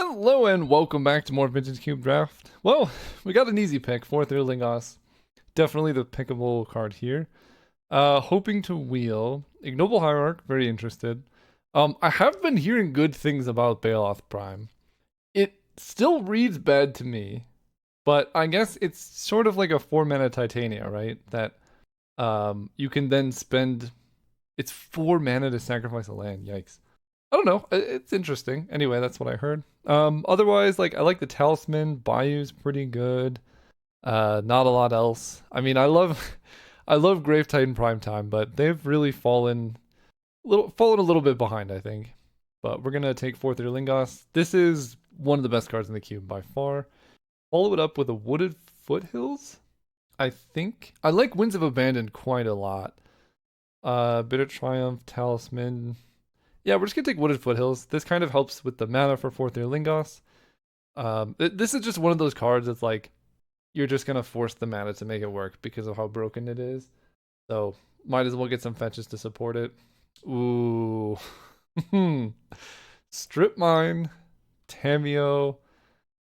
Hello and welcome back to more Vintage Cube Draft. Well, we got an easy pick, 4th Year Lingos. Definitely the pickable card here. Hoping to wheel. Ignoble Hierarch, very interested. I have been hearing good things about Baloth Prime. It still reads bad to me, but I guess it's sort of like a 4 mana Titania, right? That you can then spend it's 4 mana to sacrifice a land. Yikes. I don't know. It's interesting. Anyway, that's what I heard. Otherwise, like I like the Talisman. Bayou's pretty good. Not a lot else. I mean, I love, I love Grave Titan Primetime, but they've really fallen a little bit behind, I think. But we're gonna take 4th Year Lingos. This is one of the best cards in the cube by far. Follow it up with a Wooded Foothills. I think I like Winds of Abandon quite a lot. Bitter Triumph, Talisman. Yeah, we're just gonna take Wooded Foothills. This kind of helps with the mana for 4th Year Lingos. This is just one of those cards that's like you're just gonna force the mana to make it work because of how broken it is. So might as well get some fetches to support it. Ooh, Strip Mine, Tamio,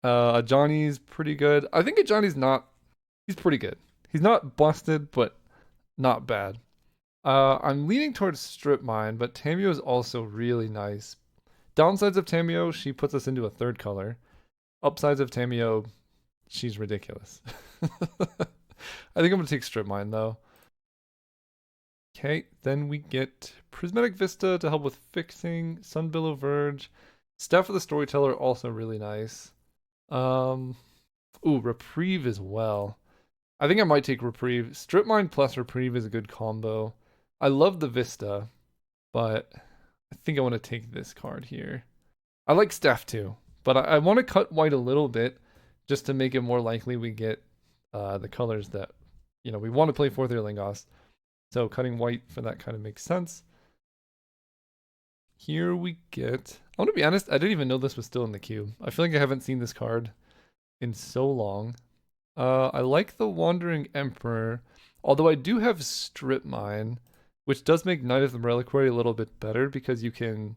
Ajani's pretty good. I think Ajani's not. He's pretty good. He's not busted, but not bad. I'm leaning towards Strip Mine, but Tamio is also really nice. Downsides of Tamio, she puts us into a third color. Upsides of Tamio, she's ridiculous. I think I'm gonna take Strip Mine though. Okay, then we get Prismatic Vista to help with fixing, Sunbillow Verge, Staff of the Storyteller also really nice. Ooh, Reprieve as well. I think I might take Reprieve. Strip Mine plus Reprieve is a good combo. I love the Vista, but I think I want to take this card here. I like Staff too, but I want to cut white a little bit just to make it more likely we get the colors that, we want to play 4th Year Lingos. So cutting white for that kind of makes sense. Here we get, I want to be honest, I didn't even know this was still in the queue. I feel like I haven't seen this card in so long. I like the Wandering Emperor, although I do have Strip Mine, which does make Knight of the Reliquary a little bit better because you can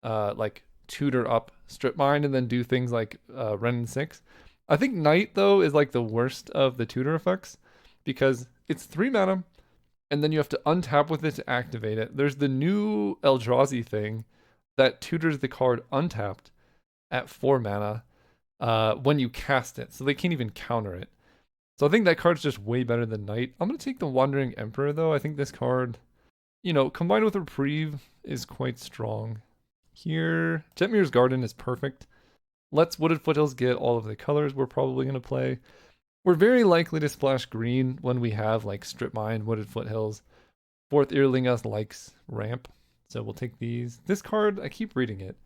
like tutor up Strip Mine and then do things like Ren 6. I think Knight though is like the worst of the tutor effects because it's 3 mana and then you have to untap with it to activate it. There's the new Eldrazi thing that tutors the card untapped at 4 mana when you cast it, so they can't even counter it. So I think that card's just way better than Knight. I'm gonna take the Wandering Emperor though. I think this card, combined with Reprieve, is quite strong. Here, Jetmir's Garden is perfect. Let's Wooded Foothills get all of the colors we're probably gonna play. We're very likely to splash green when we have like Strip Mine, Wooded Foothills. 4th Year Lingos likes ramp, so we'll take these. This card, I keep reading it.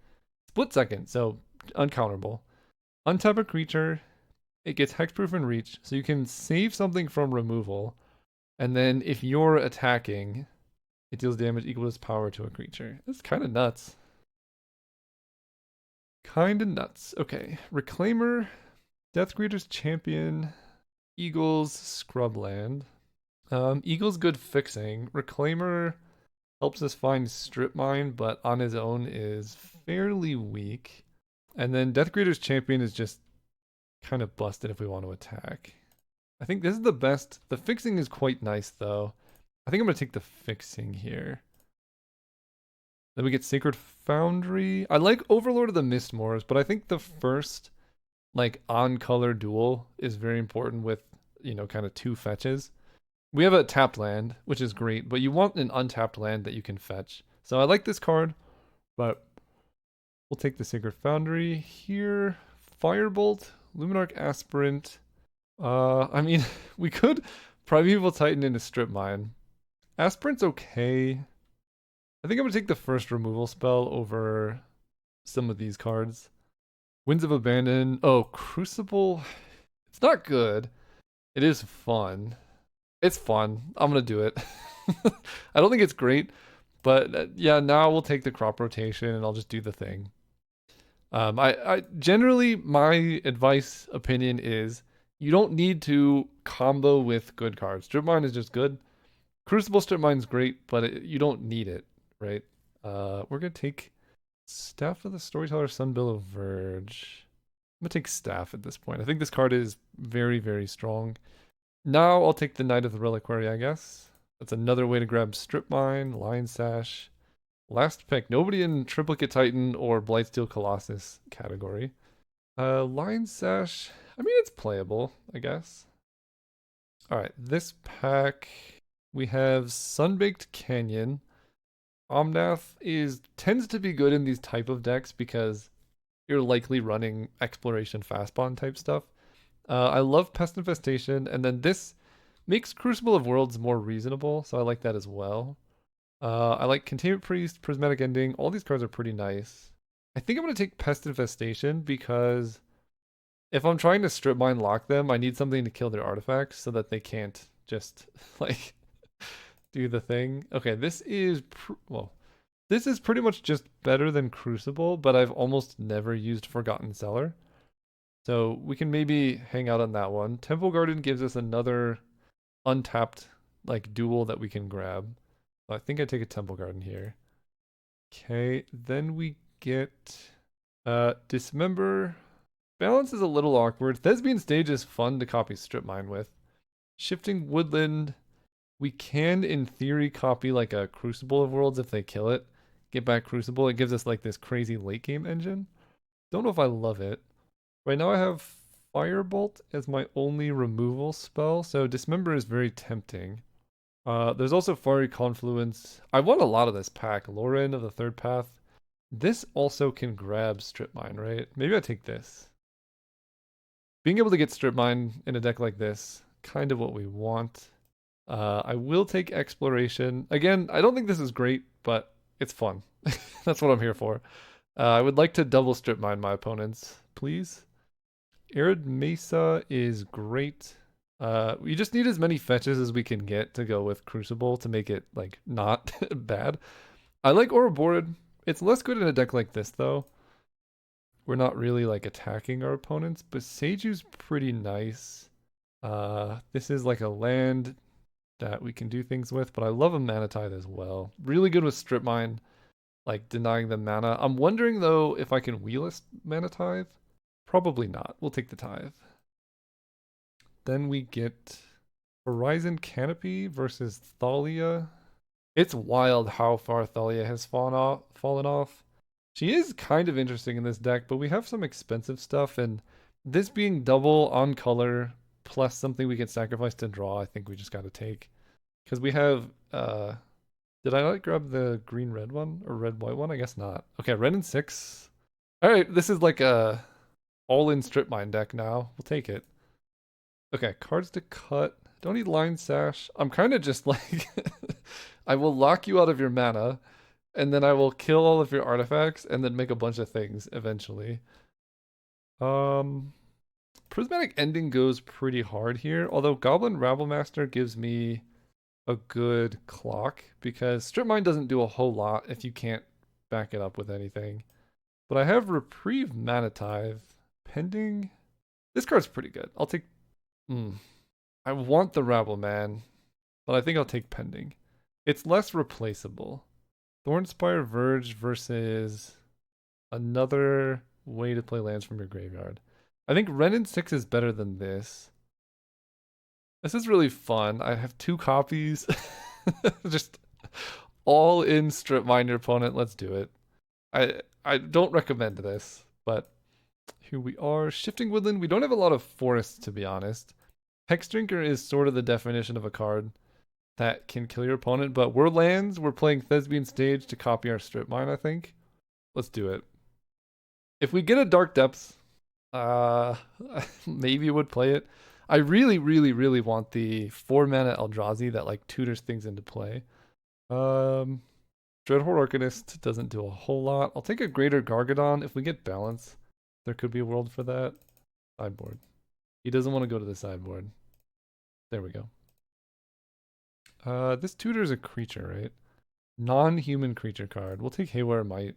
Split Second, so uncounterable. Untap a creature. It gets hexproof and reach, so you can save something from removal. And then if you're attacking, it deals damage equal to its power to a creature. That's kind of nuts. Okay, Reclaimer, Death Creator's Champion, Eagles, Scrubland. Eagle's good fixing. Reclaimer helps us find Strip Mine, but on his own is fairly weak. And then Death Creator's Champion is just kind of busted if we want to attack. I think this is the best. The fixing is quite nice though. I think I'm going to take the fixing here. Then we get Sacred Foundry. I like Overlord of the Mistmoors, but I think the first like on-color duel is very important with, kind of 2 fetches. We have a tapped land, which is great, but you want an untapped land that you can fetch. So I like this card, but we'll take the Sacred Foundry here. Firebolt, Luminarch Aspirant. I mean, we could Primeval Titan into Strip Mine. Aspirant's okay. I think I'm gonna take the first removal spell over some of these cards. Winds of Abandon. Oh, Crucible. It's not good. It is fun. It's fun. I'm gonna do it. I don't think it's great, but yeah, now we'll take the crop rotation and I'll just do the thing. I generally, my advice opinion is you don't need to combo with good cards. Strip Mine is just good. Crucible Strip Mine's great, but you don't need it, right? We're gonna take Staff of the Storyteller, Sunbillow Verge. I'm gonna take Staff at this point. I think this card is very, very strong. Now I'll take the Knight of the Reliquary, I guess. That's another way to grab Strip Mine, Lion Sash. Last pick. Nobody in Triplicate Titan or Blightsteel Colossus category. Lion Sash. I mean, it's playable, I guess. Alright, this pack, we have Sunbaked Canyon. Omnath tends to be good in these type of decks because you're likely running exploration fastbond type stuff. I love Pest Infestation, and then this makes Crucible of Worlds more reasonable, so I like that as well. I like Containment Priest, Prismatic Ending. All these cards are pretty nice. I think I'm going to take Pest Infestation because if I'm trying to strip mine lock them, I need something to kill their artifacts so that they can't just like do the thing. Okay, this is this is pretty much just better than Crucible, but I've almost never used Forgotten Cellar. So we can maybe hang out on that one. Temple Garden gives us another untapped like duel that we can grab. I think I take a Temple Garden here. Okay, then we get Dismember. Balance is a little awkward. Thespian Stage is fun to copy Strip Mine with. Shifting Woodland, we can in theory copy like a Crucible of Worlds if they kill it. Get back Crucible. It gives us like this crazy late game engine. Don't know if I love it. Right now I have Firebolt as my only removal spell, so Dismember is very tempting. There's also Fiery Confluence. I want a lot of this pack. Lauren of the Third Path. This also can grab Strip Mine, right? Maybe I take this. Being able to get Strip Mine in a deck like this, kind of what we want. I will take Exploration. Again, I don't think this is great, but it's fun. That's what I'm here for. I would like to double Strip Mine my opponents, please. Arid Mesa is great. We just need as many fetches as we can get to go with Crucible to make it like not bad. I like Ouroborid. It's less good in a deck like this though. We're not really like attacking our opponents, but Seiju's pretty nice. This is like a land that we can do things with, but I love a Mana Tithe as well. Really good with Strip Mine, like denying them mana. I'm wondering though if I can wheel a Mana Tithe. Probably not. We'll take the Tithe. Then we get Horizon Canopy versus Thalia. It's wild how far Thalia has fallen off. She is kind of interesting in this deck, but we have some expensive stuff, and this being double on color plus something we can sacrifice to draw, I think we just got to take. Because we have, did I not grab the green-red one or red-white one? I guess not. Okay, red and 6. All right, this is like a all-in strip mine deck now. We'll take it. Okay, cards to cut. Don't need Line Sash. I'm kind of just like, I will lock you out of your mana, and then I will kill all of your artifacts, and then make a bunch of things eventually. Prismatic Ending goes pretty hard here, although Goblin Rabblemaster gives me a good clock, because Strip Mine doesn't do a whole lot if you can't back it up with anything. But I have Reprieve Mana Tithe. Pending. This card's pretty good. I'll take... I want the Rabble Man, but I think I'll take Pending. It's less replaceable. Thornspire Verge versus another way to play lands from your graveyard. I think Renin 6 is better than this. This is really fun. I have 2 copies. Just all in strip mine your opponent. Let's do it. I don't recommend this, but here we are. Shifting Woodland. We don't have a lot of forests, to be honest. Hex Drinker is sort of the definition of a card that can kill your opponent, but we're lands. We're playing Thespian Stage to copy our strip mine, I think. Let's do it. If we get a Dark Depths, maybe would play it. I really, really, really want the 4 mana Eldrazi that like tutors things into play. Dreadhorde Arcanist doesn't do a whole lot. I'll take a Greater Gargadon. If we get balance, there could be a world for that. Sideboard. He doesn't want to go to the sideboard. There we go. This tutor is a creature, right? Non-human creature card. We'll take Haywire Might.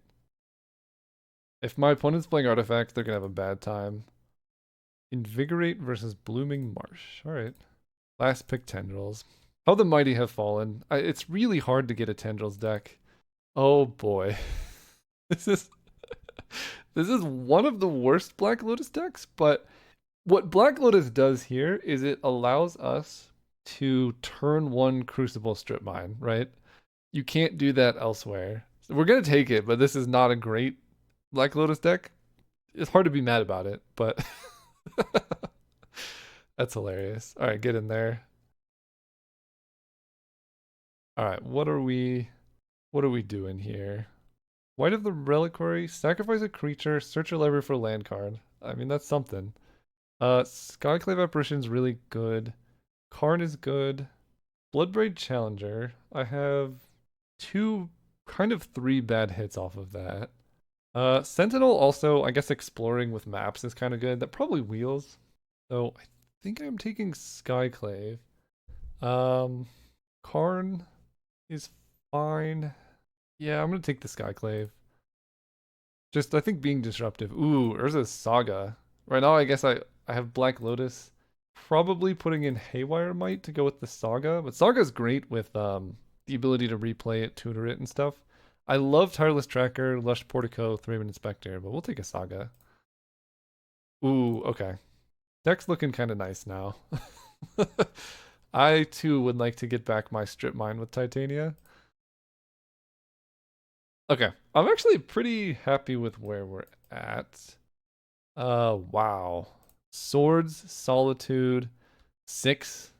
If my opponent's playing artifacts, they're going to have a bad time. Invigorate versus Blooming Marsh. Alright. Last pick Tendrils. How the mighty have fallen. It's really hard to get a Tendrils deck. Oh boy. This is This is one of the worst Black Lotus decks, but what Black Lotus does here is it allows us to turn one Crucible Strip Mine, right? You can't do that elsewhere. So we're gonna take it, but this is not a great Black Lotus deck. It's hard to be mad about it, but that's hilarious. All right, get in there. All right, what are we doing here? White of the Reliquary, sacrifice a creature, search your library for a land card. I mean, that's something. Skyclave Apparition's really good. Karn is good. Bloodbraid Challenger. I have two, kind of three bad hits off of that. Sentinel also, I guess exploring with maps is kind of good. That probably wheels. So I think I'm taking Skyclave. Um, Karn is fine. Yeah, I'm gonna take the Skyclave. Just I think being disruptive. Ooh, Urza's Saga. Right now, I guess I have Black Lotus. Probably putting in Haywire Might to go with the Saga, but Saga's great with the ability to replay it, tutor it, and stuff. I love Tireless Tracker, Lush Portico, Thraben Inspector, but we'll take a Saga. Ooh, okay. Deck's looking kind of nice now. I too would like to get back my Strip Mine with Titania. Okay, I'm actually pretty happy with where we're at. Wow. Swords, Solitude, 6,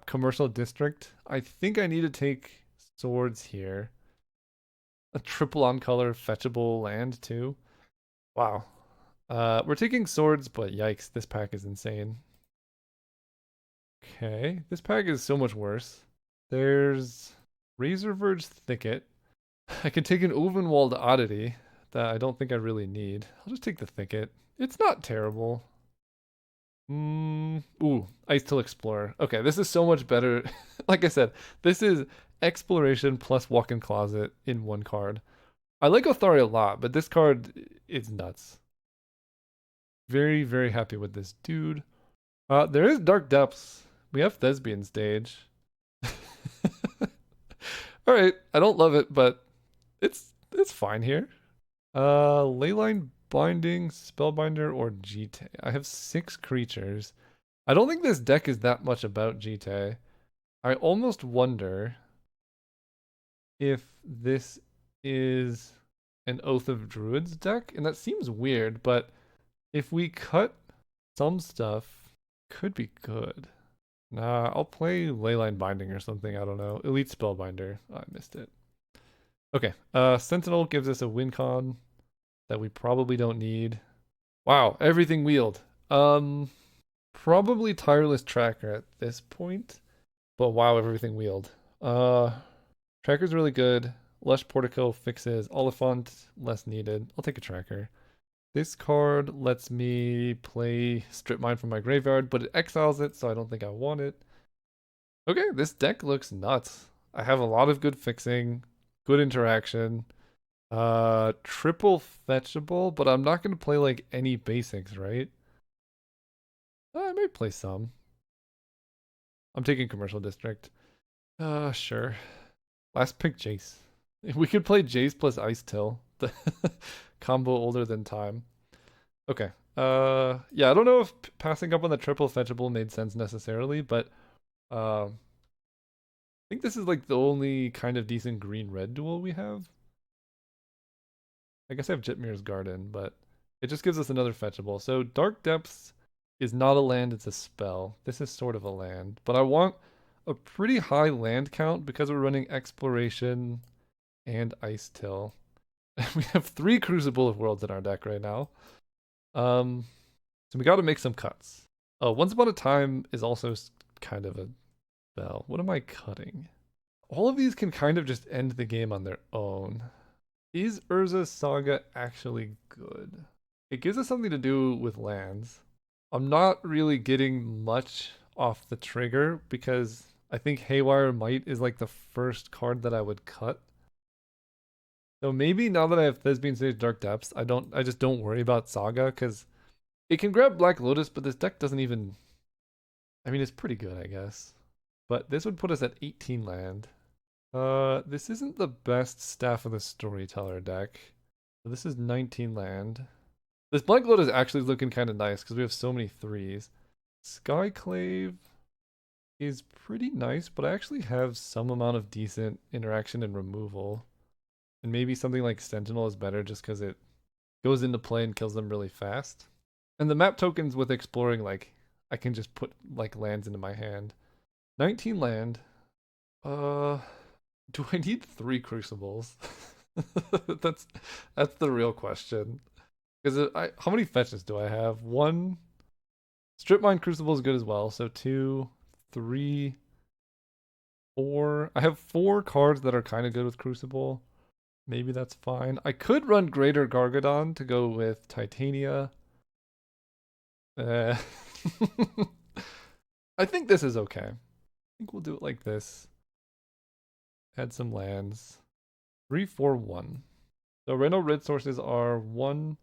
Commercial District. I think I need to take Swords here. A triple on color fetchable land too. Wow. We're taking Swords, but yikes, this pack is insane. Okay, this pack is so much worse. There's Razorverge Thicket. I can take an Ovenwald Oddity that I don't think I really need. I'll just take the Thicket. It's not terrible. Ooh, Ice Till Explorer. Okay, this is so much better. Like I said, this is Exploration plus Walk-in Closet in one card. I like Othari a lot, but this card is nuts. Very, very happy with this dude. There is Dark Depths. We have Thespian Stage. All right, I don't love it, but it's fine here. Leyline Binding, Spellbinder, or Jite. I have 6 creatures. I don't think this deck is that much about Jite. I almost wonder if this is an Oath of Druids deck, and that seems weird, but if we cut some stuff, could be good. Nah, I'll play Leyline Binding or something, I don't know. Elite Spellbinder. Oh, I missed it. Okay, Sentinel gives us a win con that we probably don't need. Wow, everything wheeled. Probably Tireless Tracker at this point, but wow, everything wheeled. Tracker's really good. Lush Portico fixes Oliphant, less needed. I'll take a Tracker. This card lets me play Strip Mine from my graveyard, but it exiles it, so I don't think I want it. Okay, this deck looks nuts. I have a lot of good fixing, good interaction. Triple fetchable, but I'm not gonna play like any basics, right? I might play some. I'm taking Commercial District. Sure. Last pick Jace. We could play Jace plus Ice Till. The combo older than time. Okay. Yeah, I don't know if passing up on the triple fetchable made sense necessarily, but I think this is like the only kind of decent green-red duel we have. I guess I have Jitmir's Garden, but it just gives us another fetchable. So Dark Depths is not a land, it's a spell. This is sort of a land, but I want a pretty high land count because we're running Exploration and Ice Till. We have 3 Crucible of Worlds in our deck right now. So we got to make some cuts. Oh, Once Upon a Time is also kind of a spell. What am I cutting? All of these can kind of just end the game on their own. Is Urza's Saga actually good? It gives us something to do with lands. I'm not really getting much off the trigger because I think Haywire Might is like the first card that I would cut. So maybe now that I have Thespian Stage Dark Depths, I just don't worry about Saga because it can grab Black Lotus, but this deck doesn't even, I mean, it's pretty good, I guess. But this would put us at 18 land. This isn't the best Staff of the Storyteller deck. So this is 19 land. This blank load is actually looking kind of nice because we have so many threes. Skyclave is pretty nice, but I actually have some amount of decent interaction and removal. And maybe something like Sentinel is better just because it goes into play and kills them really fast. And the map tokens with exploring, like, I can just put like lands into my hand. 19 land. Uh, do I need 3 crucibles? that's that's the real question. Because how many fetches do I have? One. Strip mine crucible is good as well. So two, three, four. I have 4 cards that are kind of good with crucible. Maybe that's fine. I could run Greater Gargadon to go with Titania. Uh, I think this is okay. I think we'll do it like this. Add some lands. 3, 4, 1. So random red sources are 1,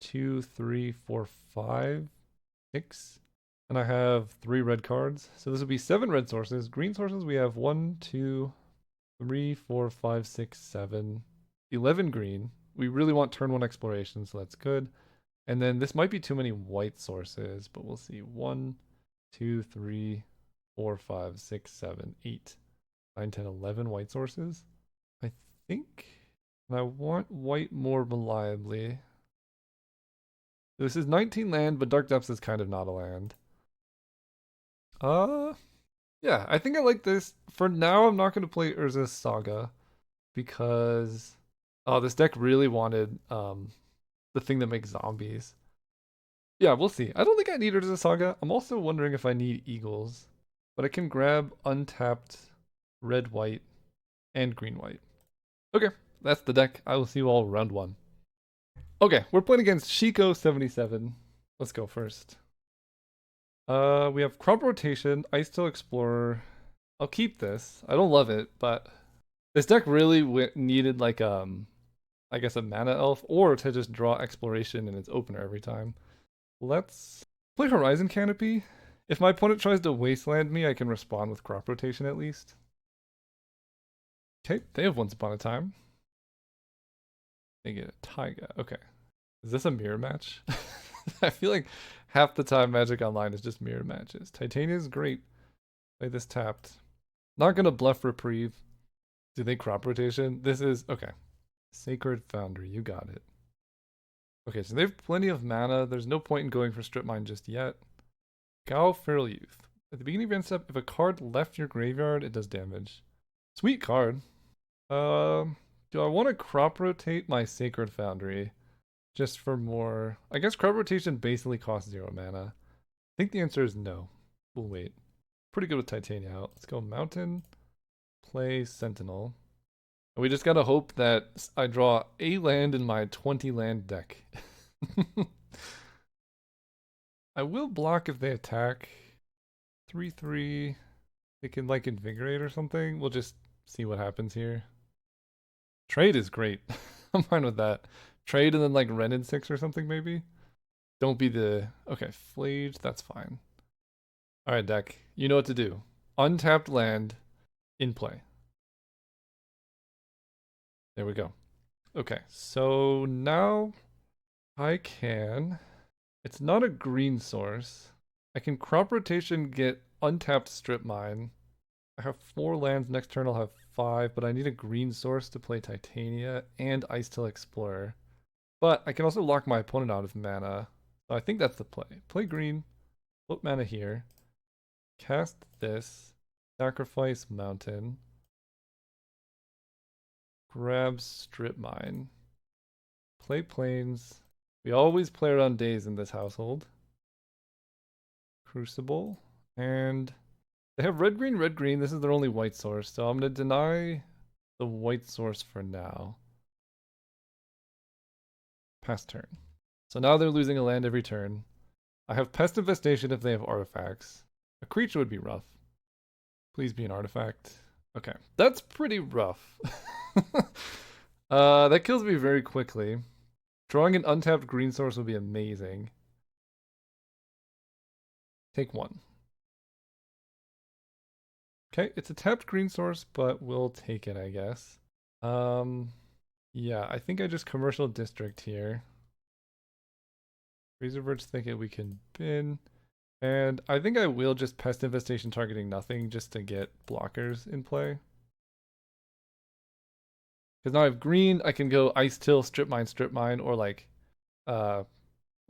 2, 3, 4, 5, 6. And I have 3 red cards. So this would be 7 red sources. Green sources, we have 1, 2, 3, 4, 5, 6, 7, 11 green. We really want turn 1 exploration, so that's good. And then this might be too many white sources, but we'll see. 1, 2, 3, 4, 5, 6, 7, 8, 9, 10, 11 white sources. I think. And I want white more reliably. This is 19 land, but Dark Depths is kind of not a land. Uh, yeah, I think I like this. For now, I'm not going to play Urza's Saga because this deck really wanted the thing that makes zombies. Yeah, we'll see. I don't think I need Urza's Saga. I'm also wondering if I need Eagles, but I can grab untapped red white and green white. Okay, that's the deck. I will see you all round 1. Okay, we're playing against Shiko77. Let's go first. We have Crop Rotation, Ice Tail Explorer. I'll keep this. I don't love it, but this deck really needed like I guess a mana elf or to just draw exploration in its opener every time. Let's play Horizon Canopy. If my opponent tries to wasteland me, I can respond with Crop Rotation at least. Okay, they have Once Upon a Time. They get a Taiga. Okay. Is this a mirror match? I feel like half the time Magic Online is just mirror matches. Titania is great. Play this tapped. Not gonna bluff Reprieve. Do they Crop Rotation? This is okay. Sacred Foundry, you got it. Okay, so they have plenty of mana. There's no point in going for Strip Mine just yet. Gao Feral Youth. At the beginning of end step, if a card left your graveyard, it does damage. Sweet card. Do I want to crop rotate my Sacred Foundry just for more? I guess crop rotation basically costs 0 mana. I think the answer is no. We'll wait. Pretty good with Titania out. Let's go Mountain, play Sentinel. And we just gotta hope that I draw a land in my 20 land deck. I will block if they attack. 3/3. They can like invigorate or something. We'll just see what happens here. Trade is great. I'm fine with that. Trade and then like Renin 6 or something maybe. Don't be the okay, Flage, that's fine. Alright, deck. You know what to do. Untapped land in play. There we go. Okay, so now I can. It's not a green source. I can crop rotation, get untapped strip mine. I have 4 lands. Next turn I'll have 5, but I need a green source to play Titania and Ice Tail Explorer. But I can also lock my opponent out of mana. So I think that's the play. Play green, put mana here, cast this, sacrifice mountain, grab strip mine, play plains. We always play around days in this household. Crucible, and they have red green, red green. This is their only white source, so I'm gonna deny the white source for now. Pass turn. So now they're losing a land every turn. I have Pest Infestation if they have artifacts. A creature would be rough. Please be an artifact. Okay, that's pretty rough. That kills me very quickly. Drawing an untapped green source would be amazing. Take 1. Okay, it's a tapped green source, but we'll take it, I guess. Yeah, I think I just commercial district here. Razorbird's Thicket we can bin. And I think I will just Pest Infestation targeting nothing just to get blockers in play. Because now I have green, I can go Ice Till, Strip Mine, or like uh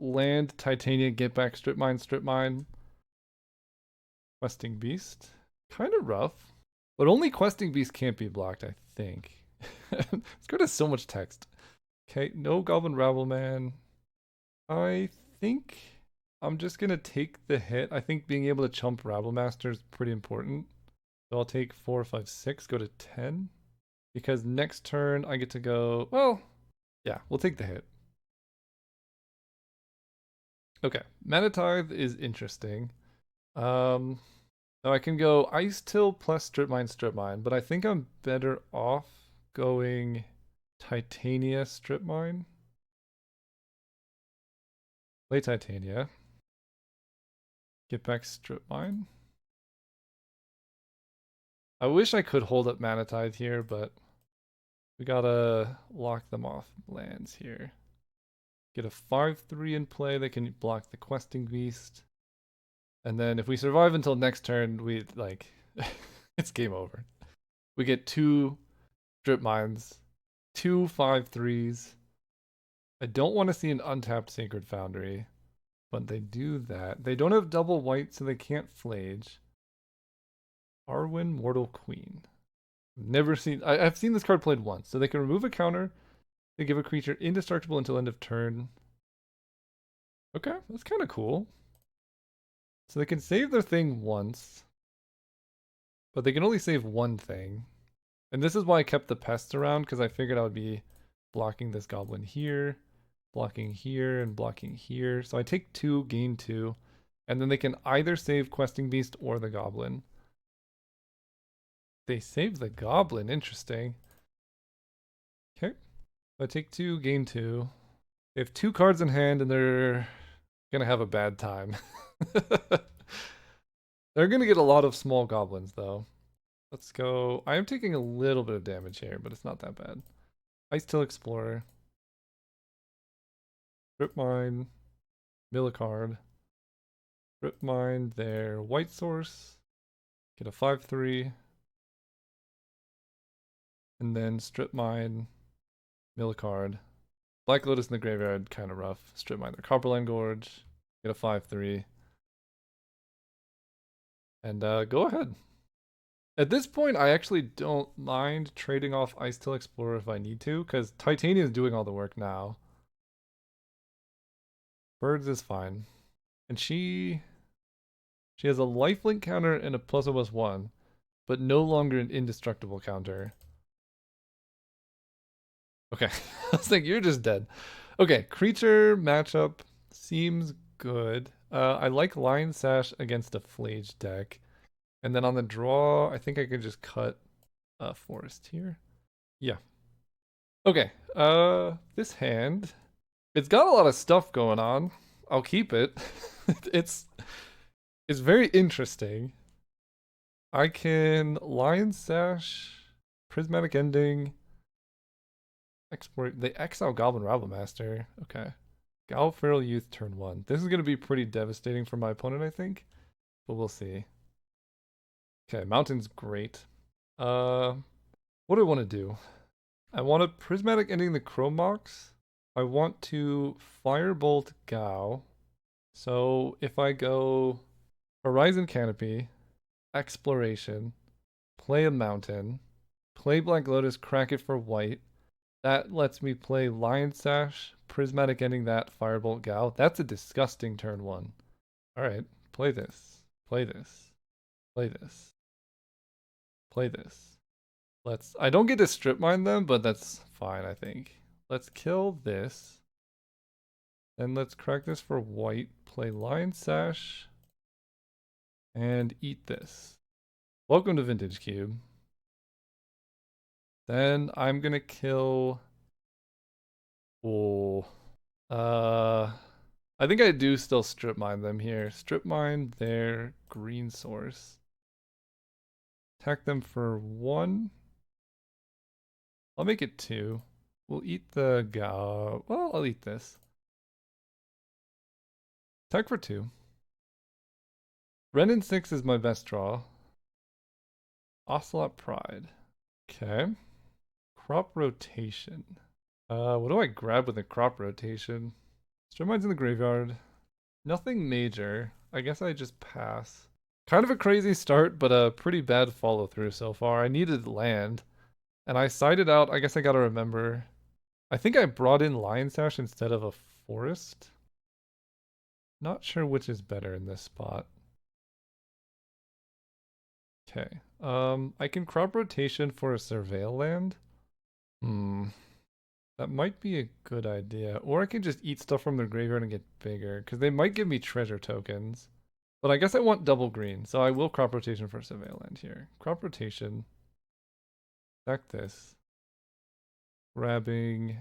land, Titania, get back, Strip Mine, Questing Beast. Kind of rough. But only Questing Beast can't be blocked, I think. This card has so much text. Okay, no Goblin Ravelman. I think I'm just gonna take the hit. I think being able to chump Rabblemaster is pretty important. So I'll take 4, 5, 6, go to 10. Because next turn I get to go, well, yeah, we'll take the hit. Okay, Mana Tithe is interesting. Now I can go Ice Till plus Strip Mine, but I think I'm better off going Titania Strip Mine. Play Titania. Get back Strip Mine. I wish I could hold up Mana Tithe here, but we gotta lock them off lands here. Get a 5/3 in play that can block the Questing Beast. And then if we survive until next turn, we like it's game over. We get 2 Strip Mines, 2 5/3s. I don't want to see an untapped Sacred Foundry, but they do that. They don't have double white, so they can't Flage. Arwen Mortal Queen. Never seen. I've seen this card played once, so they can remove a counter. They give a creature indestructible until end of turn. Okay, that's kind of cool. So they can save their thing once, but they can only save one thing. And this is why I kept the pests around, because I figured I would be blocking this goblin here, blocking here, and blocking here. So I take 2, gain 2, and then they can either save Questing Beast or the goblin. They save the goblin, interesting. Okay, so I take 2, gain 2. They have 2 cards in hand, and they're gonna have a bad time. They're gonna get a lot of small goblins, though. Let's go. I am taking a little bit of damage here, but it's not that bad. Ice Till Explorer. Strip Mine. Mill a card. Strip Mine their white source. Get a 5/3. And then Strip Mine. Mill a card. Black Lotus in the graveyard, kind of rough. Strip Mine their Copperline Gorge. Get a 5/3. And go ahead. At this point, I actually don't mind trading off Ice Till Explorer if I need to, because Titania is doing all the work now. Birds is fine. And she has a lifelink counter and a +1/+1, but no longer an indestructible counter. Okay, I was like, you're just dead. Okay, creature matchup seems good. I like Lion Sash against a Flage deck. And then on the draw, I think I could just cut a forest here. Yeah. Okay, this hand, it's got a lot of stuff going on. I'll keep it. it's it's very interesting. I can Lion Sash, Prismatic Ending, export. They exile Goblin Rabblemaster. Okay. Gal Feral Youth turn 1. This is going to be pretty devastating for my opponent, I think. But we'll see. Okay, Mountain's great. What do I want to do? I want a Prismatic Ending the Chromox. I want to Firebolt Gao. So if I go Horizon Canopy, Exploration, play a Mountain, play Black Lotus, crack it for white. That lets me play Lion Sash, Prismatic Ending that, Firebolt Gao. That's a disgusting turn 1. Alright, play this. Play this. Play this. Play this. I don't get to strip mine them, but that's fine, I think. Let's kill this. Then let's crack this for white. Play Lion Sash. And eat this. Welcome to Vintage Cube. Then I'm gonna kill. Oh. I think I do still strip mine them here. Strip mine their green source. Attack them for 1. I'll make it 2. We'll eat the Gao. Well, I'll eat this. Tech for 2. Renin 6 is my best draw. Ocelot Pride. Okay. Crop rotation. What do I grab with a crop rotation? Strip in the graveyard. Nothing major. I guess I just pass. Kind of a crazy start, but a pretty bad follow through so far. I needed land, and I sided out. I guess I gotta remember. I think I brought in Lion Sash instead of a forest. Not sure which is better in this spot. Okay. I can crop rotation for a surveil land. Hmm. That might be a good idea. Or I can just eat stuff from their graveyard and get bigger, because they might give me treasure tokens. But I guess I want double green, so I will crop rotation for surveil land here. Crop rotation. Sack this. Grabbing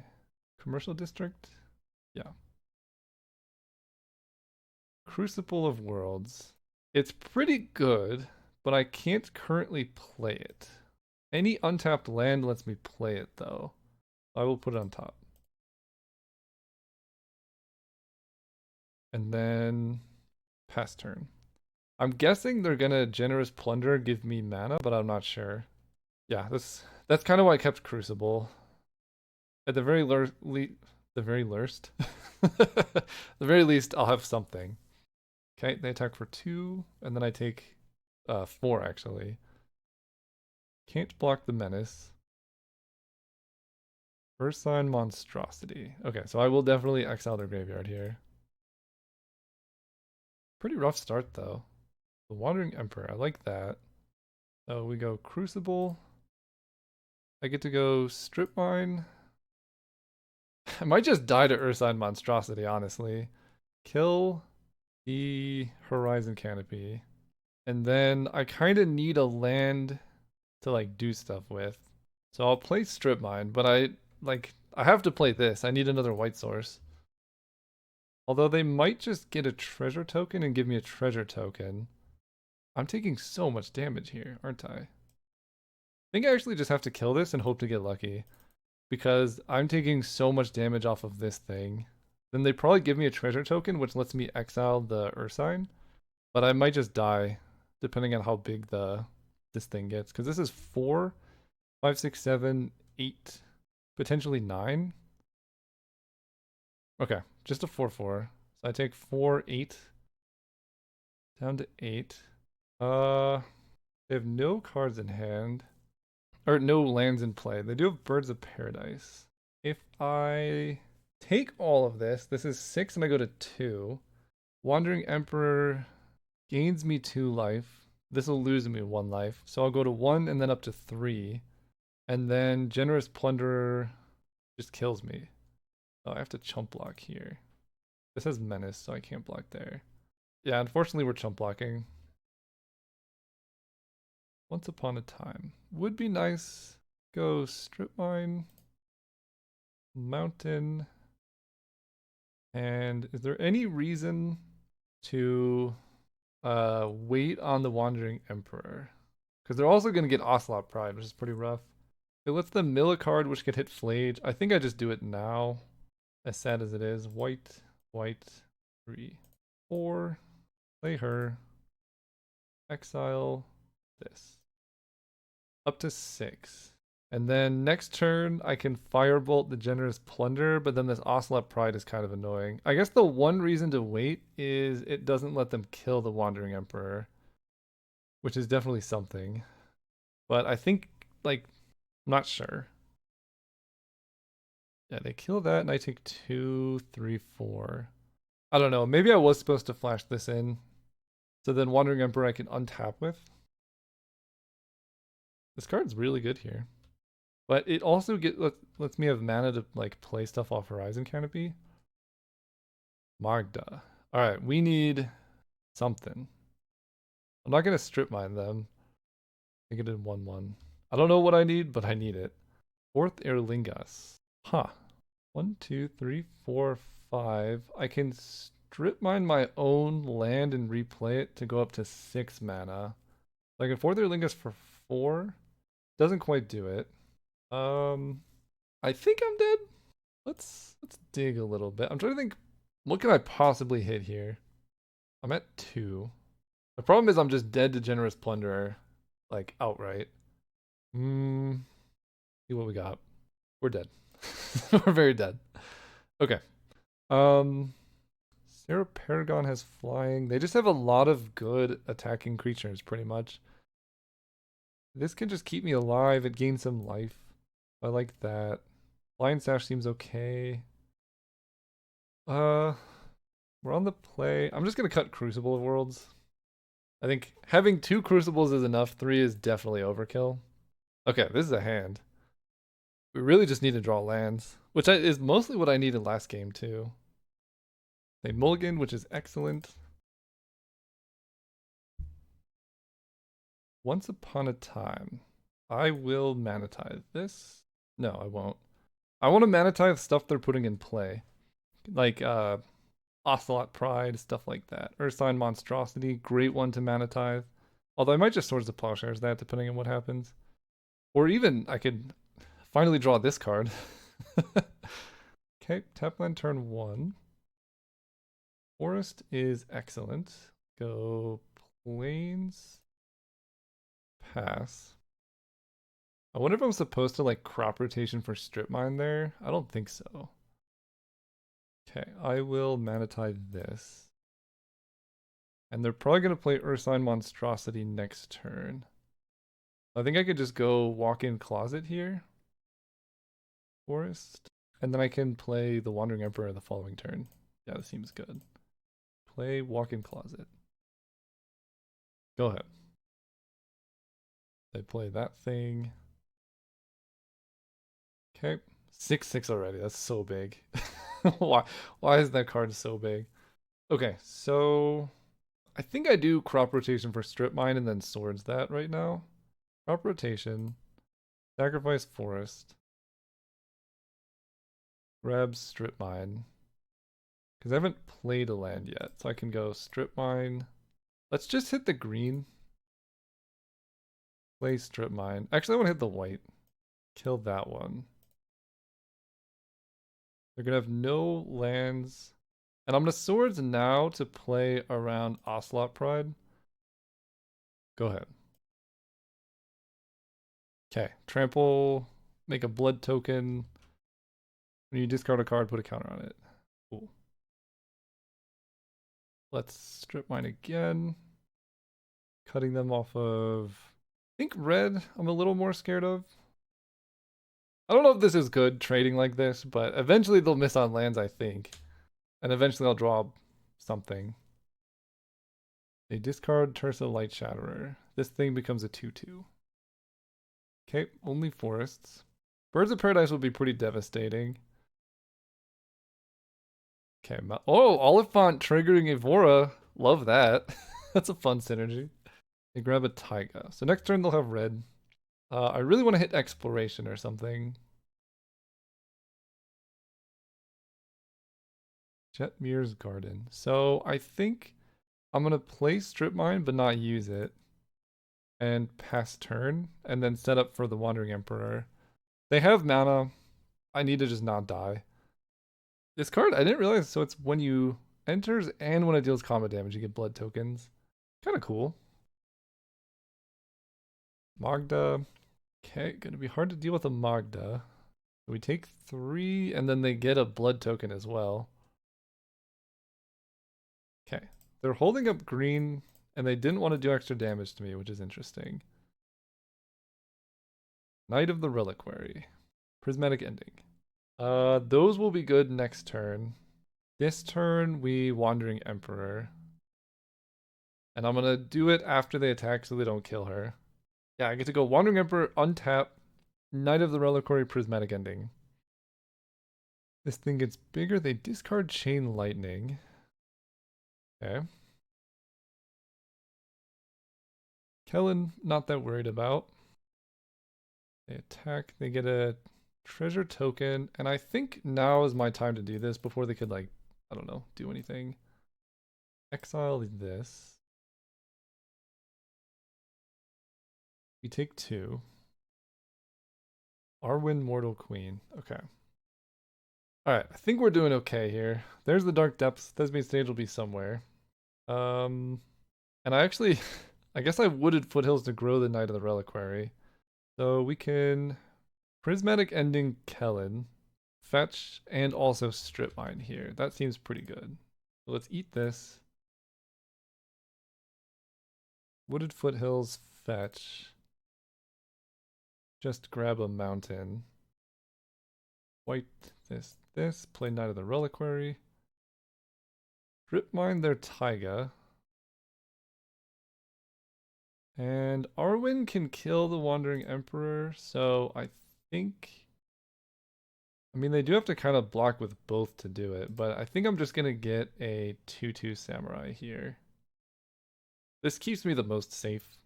commercial district. Yeah. Crucible of Worlds. It's pretty good, but I can't currently play it. Any untapped land lets me play it though. I will put it on top. And then pass turn. I'm guessing they're gonna Generous Plunder give me mana, but I'm not sure. Yeah, that's kind of why I kept Crucible. At the very the very least, the very least, I'll have something. Okay, they attack for 2, and then I take 4 actually. Can't block the Menace. Ursine Monstrosity. Okay, so I will definitely exile their graveyard here. Pretty rough start though. The Wandering Emperor, I like that. So we go Crucible. I get to go Strip Mine. I might just die to Ursine Monstrosity, honestly. Kill the Horizon Canopy. And then I kind of need a land to like do stuff with. So I'll play Strip Mine, but I have to play this. I need another white source. Although they might just get a treasure token and give me a treasure token. I'm taking so much damage here, aren't I? I think I actually just have to kill this and hope to get lucky. Because I'm taking so much damage off of this thing. Then they probably give me a treasure token, which lets me exile the Ursine. But I might just die, depending on how big this thing gets. Because this is 4, 5, 6, 7, 8, potentially 9. Okay, just a 4/4. So I take 4, 8, down to 8. They have no cards in hand, or no lands in play. They do have Birds of Paradise. If I take all of this is 6 and I go to 2. Wandering Emperor gains me 2 life. This will lose me 1 life. So I'll go to 1 and then up to 3. And then Generous Plunderer just kills me. Oh, I have to chump block here. This has Menace, so I can't block there. Yeah, unfortunately we're chump blocking. Once upon a time. Would be nice. Go Strip Mine. Mountain. And is there any reason to wait on the Wandering Emperor? Because they're also going to get Ocelot Pride, which is pretty rough. It lets them mill a card which can hit Flage. I think I just do it now. As sad as it is. White, white, 3, 4. Play her. Exile this. Up to 6. And then next turn, I can Firebolt the Generous Plunder, but then this Ocelot Pride is kind of annoying. I guess the one reason to wait is it doesn't let them kill the Wandering Emperor, which is definitely something. But I think, like, I'm not sure. Yeah, they kill that, and I take 2, 3, 4. I don't know. Maybe I was supposed to flash this in. So then Wandering Emperor I can untap with. This card's really good here. But it also lets me have mana to like play stuff off Horizon Canopy. Magda. Alright, we need something. I'm not gonna strip mine them. I think it did 1/1. I don't know what I need, but I need it. 4th Erlingas. Huh. 1, 2, 3, 4, 5. I can strip mine my own land and replay it to go up to 6 mana. Like a 4th Erlingas for 4 doesn't quite do it. I think I'm dead. Let's dig a little bit. I'm trying to think, what can I possibly hit here? I'm at 2. The problem is I'm just dead to Generous Plunderer, like outright. Hmm. See what we got. We're dead. We're very dead. Okay. Um. Sarah Paragon has flying. They just have a lot of good attacking creatures, pretty much. This can just keep me alive. It gains some life. I like that. Lion Sash seems okay. Uh, we're on the play. I'm just gonna cut Crucible of Worlds. I think having 2 Crucibles is enough. 3 is definitely overkill. Okay, this is a hand. We really just need to draw lands, which is mostly what I needed last game too. They mulligan, which is excellent. Once upon a time, I will Manatithe this. No, I won't. I want to Manatithe stuff they're putting in play, like Ocelot Pride, stuff like that. Ursine Monstrosity, great one to Manatithe. Although I might just Swords of Plowshares that, depending on what happens. Or even I could finally draw this card. Okay, tap land turn 1. Forest is excellent. Go Plains. Pass. I wonder if I'm supposed to like crop rotation for strip mine there. I don't think so. Okay, I will Manatithe this. And they're probably going to play Ursine Monstrosity next turn. I think I could just go Walk-in Closet here. Forest. And then I can play the Wandering Emperor the following turn. Yeah, this seems good. Play Walk-in Closet. Go ahead. They play that thing. Okay. 6/6 already. That's so big. Why is that card so big? Okay, so I think I do crop rotation for strip mine and then swords that right now. Crop rotation, sacrifice forest, grab strip mine. Because I haven't played a land yet, so I can go strip mine. Let's just hit the green. Play strip mine. Actually, I want to hit the white. Kill that one. They're gonna have no lands. And I'm gonna swords now to play around Ocelot Pride. Go ahead. Okay, trample, make a blood token. When you discard a card, put a counter on it. Cool. Let's strip mine again. Cutting them off of, I think red, I'm a little more scared of. I don't know if this is good trading like this, but eventually they'll miss on lands, I think. And eventually I'll draw something. They discard Tersa Light Shatterer. This thing becomes a 2/2. Okay, only forests. Birds of Paradise will be pretty devastating. Okay, oh, Oliphant triggering Evora. Love that. That's a fun synergy. They grab a Taiga. So next turn they'll have red. I really want to hit Exploration or something. Jetmir's Garden. So I think I'm going to play Strip Mine but not use it. And pass turn. And then set up for the Wandering Emperor. They have mana. I need to just not die. This card, I didn't realize, so it's when you enters and when it deals combat damage, you get blood tokens. Kind of cool. Magda. Okay, gonna be hard to deal with a Magda. We take 3, and then they get a blood token as well. Okay. They're holding up green, and they didn't want to do extra damage to me, which is interesting. Knight of the Reliquary. Prismatic Ending. Those will be good next turn. This turn, we Wandering Emperor. And I'm gonna do it after they attack so they don't kill her. Yeah, I get to go Wandering Emperor, untap, Knight of the Reliquary, Prismatic Ending. This thing gets bigger. They discard Chain Lightning. Okay. Kellen, not that worried about. They attack. They get a treasure token. And I think now is my time to do this before they could, like, I don't know, do anything. Exile this. We take 2. Arwen Mortal Queen. Okay. Alright, I think we're doing okay here. There's the Dark Depths. Thespian Stage will be somewhere. Um, and I actually, I guess I wooded Foothills to grow the Knight of the Reliquary. So we can Prismatic Ending Kellen, fetch, and also Strip Mine here. That seems pretty good. So let's eat this. Wooded Foothills, fetch. Just grab a mountain. White this. Play Knight of the Reliquary. Strip Mine their Taiga. And Arwen can kill the Wandering Emperor, so I think... I mean, they do have to kind of block with both to do it, but I think I'm just going to get a 2/2 Samurai here. This keeps me the most safe.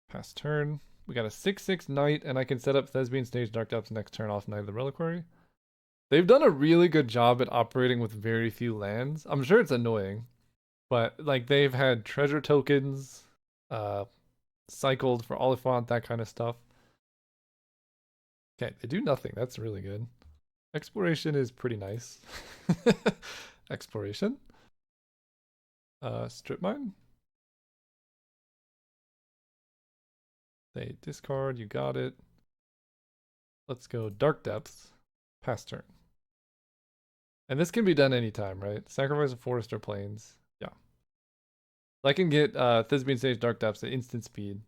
Pass turn. We got a 6/6 Knight, and I can set up Thespian Stage Dark Depths next turn off Knight of the Reliquary. They've done a really good job at operating with very few lands. I'm sure it's annoying, but like they've had treasure tokens, uh, cycled for Oliphant, that kind of stuff. Okay, they do nothing. That's really good. Exploration is pretty nice. Exploration. Strip mine. They discard, you got it. Let's go Dark Depths. Pass turn. And this can be done anytime, right? Sacrifice a forest or plains. Yeah. I can get Thespian Stage Dark Depths at instant speed.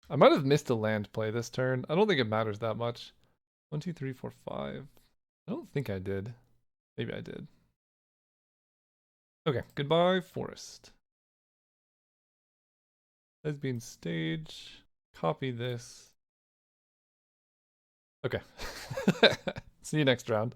I might have missed a land play this turn. I don't think it matters that much. 1, 2, 3, 4, 5. I don't think I did. Maybe I did. Okay, goodbye, forest. Thespian Stage. Copy this. Okay. See you next round.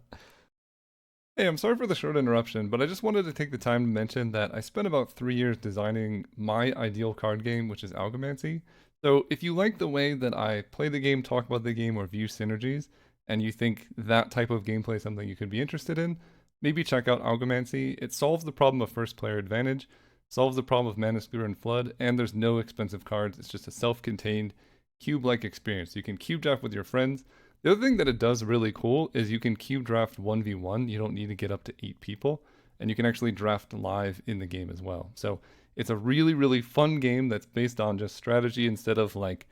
Hey, I'm sorry for the short interruption, but I just wanted to take the time to mention that I spent about 3 years designing my ideal card game, which is Algomancy. So if you like the way that I play the game, talk about the game, or view synergies, and you think that type of gameplay is something you could be interested in, maybe check out Algomancy. It solves the problem of first player advantage, solves the problem of Mana Spear and Flood, and there's no expensive cards. It's just a self-contained cube-like experience. You can cube draft with your friends. The other thing that it does really cool is you can cube draft 1v1. You don't need to get up to 8 people, and you can actually draft live in the game as well. So it's a really, really fun game that's based on just strategy instead of like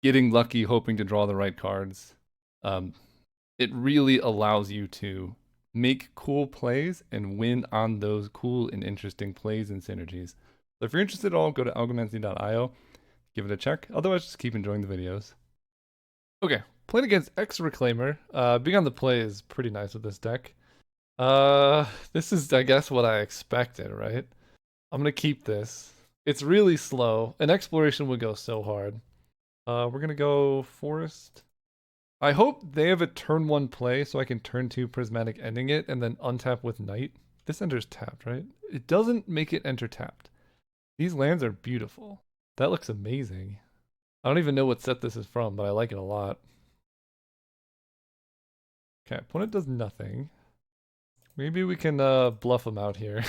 getting lucky, hoping to draw the right cards. It really allows you to make cool plays and win on those cool and interesting plays and synergies. So if you're interested at all, go to algomancy.io, give it a check. Otherwise, just keep enjoying the videos. Okay, playing against X Reclaimer. Being on the play is pretty nice with this deck. This is, I guess, what I expected, right? I'm gonna keep this. It's really slow. An exploration would go so hard. We're gonna go forest. I hope they have a turn 1 play so I can turn 2 prismatic ending it and then untap with knight. This enters tapped, right? It doesn't make it enter tapped. These lands are beautiful. That looks amazing. I don't even know what set this is from, but I like it a lot. Okay, opponent does nothing. Maybe we can bluff them out here.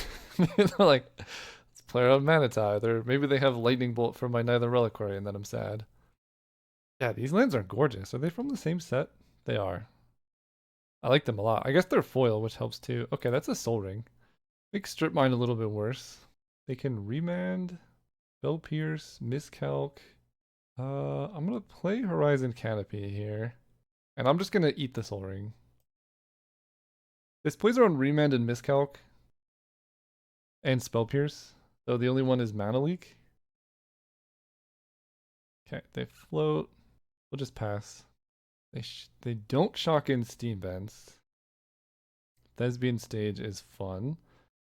Like, let's play around Mana Tithe, or maybe they have Lightning Bolt from my Knight of the Reliquary and then I'm sad. Yeah, these lands are gorgeous. Are they from the same set? They are. I like them a lot. I guess they're foil, which helps too. Okay, that's a Soul Ring. Make Strip Mine a little bit worse. They can Remand, Bell Pierce, Miscalc. I'm gonna play Horizon Canopy here. And I'm just gonna eat the Soul Ring. This plays around Remand and Miscalc. And Spell Pierce. So the only one is Mana Leak. Okay, they float. We'll just pass. They don't shock in Steam Vents. Thespian Stage is fun.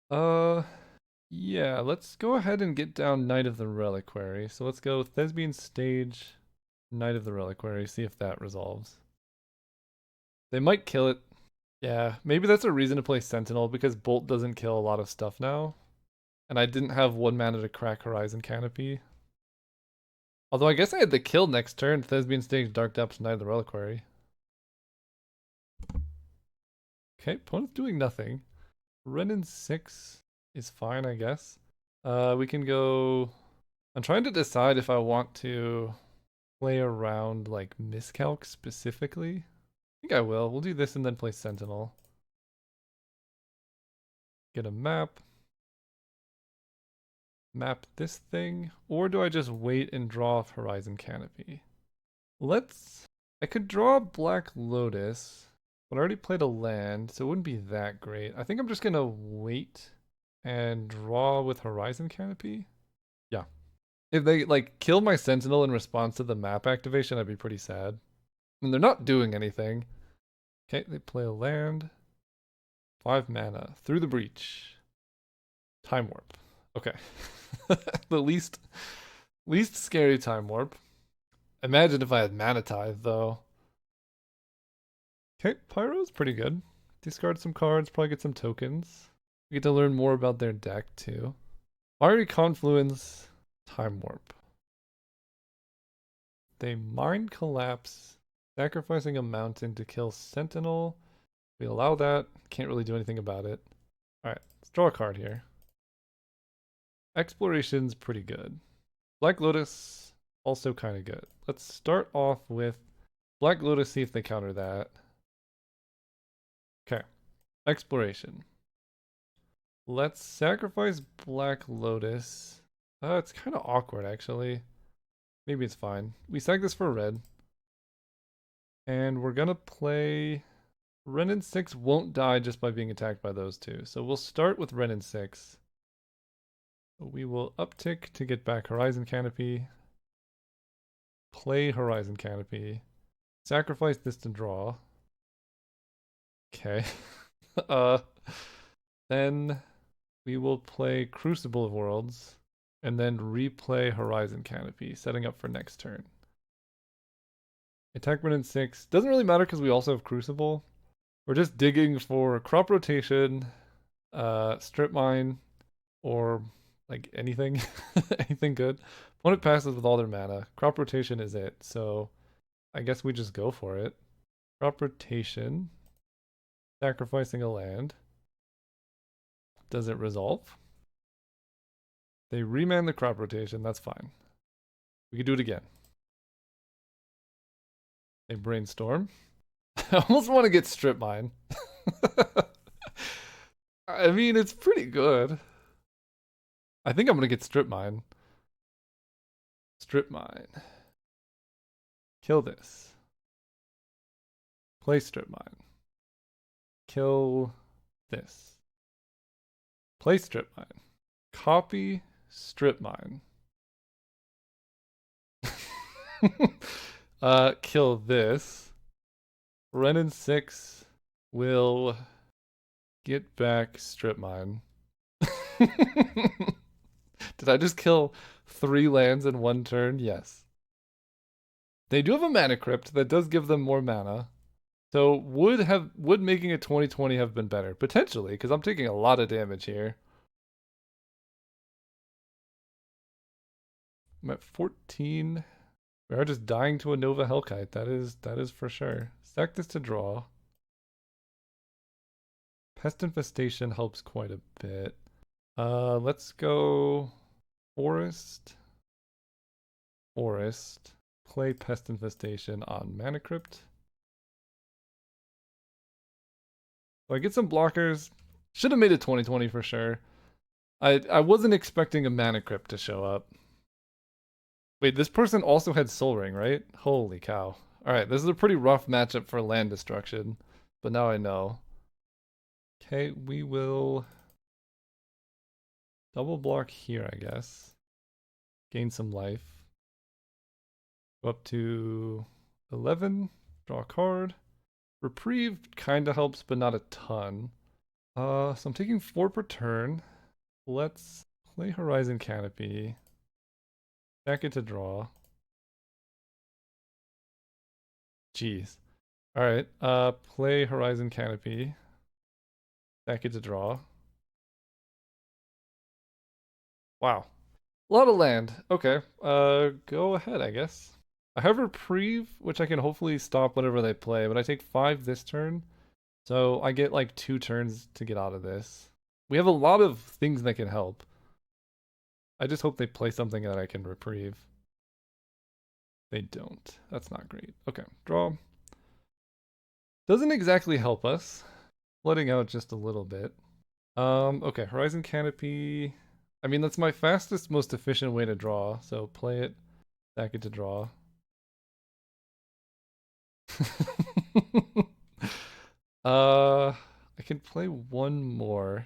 Yeah, let's go ahead and get down Knight of the Reliquary. So let's go Thespian Stage, Knight of the Reliquary, see if that resolves. They might kill it. Yeah, maybe that's a reason to play Sentinel, because Bolt doesn't kill a lot of stuff now. And I didn't have 1 mana to crack Horizon Canopy. Although I guess I had the kill next turn, Thespian Stage, Dark Depths, Knight of the Reliquary. Okay, opponent's doing nothing. Renin 6 is fine, I guess. We can go... I'm trying to decide if I want to play around like miscalc specifically. I think I will. We'll do this and then play Sentinel. Get a map. Map this thing. Or do I just wait and draw off Horizon Canopy? I could draw Black Lotus, but I already played a land, so it wouldn't be that great. I think I'm just gonna wait and draw with Horizon Canopy. Yeah. If they like kill my Sentinel in response to the map activation, I'd be pretty sad. And they're not doing anything. Okay, they play a land. 5 mana. Through the Breach. Time Warp. Okay. The least scary Time Warp. Imagine if I had Mana Tithe, though. Okay, Pyro's pretty good. Discard some cards, probably get some tokens. We get to learn more about their deck, too. Fiery Confluence, Time Warp. They Mind Collapse, sacrificing a mountain to kill Sentinel. We allow that. Can't really do anything about it. Alright, let's draw a card here. Exploration's pretty good. Black Lotus, also kind of good. Let's start off with Black Lotus, see if they counter that. Okay. Exploration. Let's sacrifice Black Lotus. It's kind of awkward, actually. Maybe it's fine. We sack this for red. And we're going to play... Wrenn and 6 won't die just by being attacked by those two. So we'll start with Wrenn and 6. We will uptick to get back Horizon Canopy. Play Horizon Canopy. Sacrifice this to draw. Okay. Then we will play Crucible of Worlds and then replay Horizon Canopy, setting up for next turn. Attack Wrenn and 6. Doesn't really matter because we also have Crucible. We're just digging for crop rotation, strip mine, or like anything, anything good. Opponent passes with all their mana. Crop rotation is it, so I guess we just go for it. Crop rotation, sacrificing a land. Does it resolve? They remand the crop rotation, that's fine. We could do it again. They brainstorm. I almost want to get strip mine. I mean, it's pretty good. I think I'm gonna get strip mine. Strip mine. Kill this. Play strip mine. Kill this. Play strip mine. Copy strip mine. Kill this. Wrenn and 6 will get back strip mine. Did I just kill 3 lands in one turn? Yes. They do have a mana crypt that does give them more mana. So would making a 20/20 have been better? Potentially, because I'm taking a lot of damage here. I'm at 14. We are just dying to a Nova Hellkite. That is for sure. Sack this to draw. Pest Infestation helps quite a bit. Let's go Forest. Forest. Play Pest Infestation on Mana Crypt. So I get some blockers. Should have made it 20/20 for sure. I wasn't expecting a Mana Crypt to show up. Wait, this person also had Soul Ring, right? Holy cow. Alright, this is a pretty rough matchup for land destruction. But now I know. Okay, we will double block here, I guess. Gain some life. Go up to 11. Draw a card. Reprieve kinda helps, but not a ton. So I'm taking 4 per turn. Let's play Horizon Canopy. Sack it to draw. Jeez. Alright, play Horizon Canopy. Sack it to draw. Wow. A lot of land. Okay, go ahead, I guess. I have Reprieve, which I can hopefully stop whatever they play, but I take 5 this turn. So I get like 2 turns to get out of this. We have a lot of things that can help. I just hope they play something that I can reprieve. They don't. That's not great. Okay, draw. Doesn't exactly help us. Letting out just a little bit. Okay, Horizon Canopy. I mean, that's my fastest, most efficient way to draw. So play it, back it to draw. I can play one more.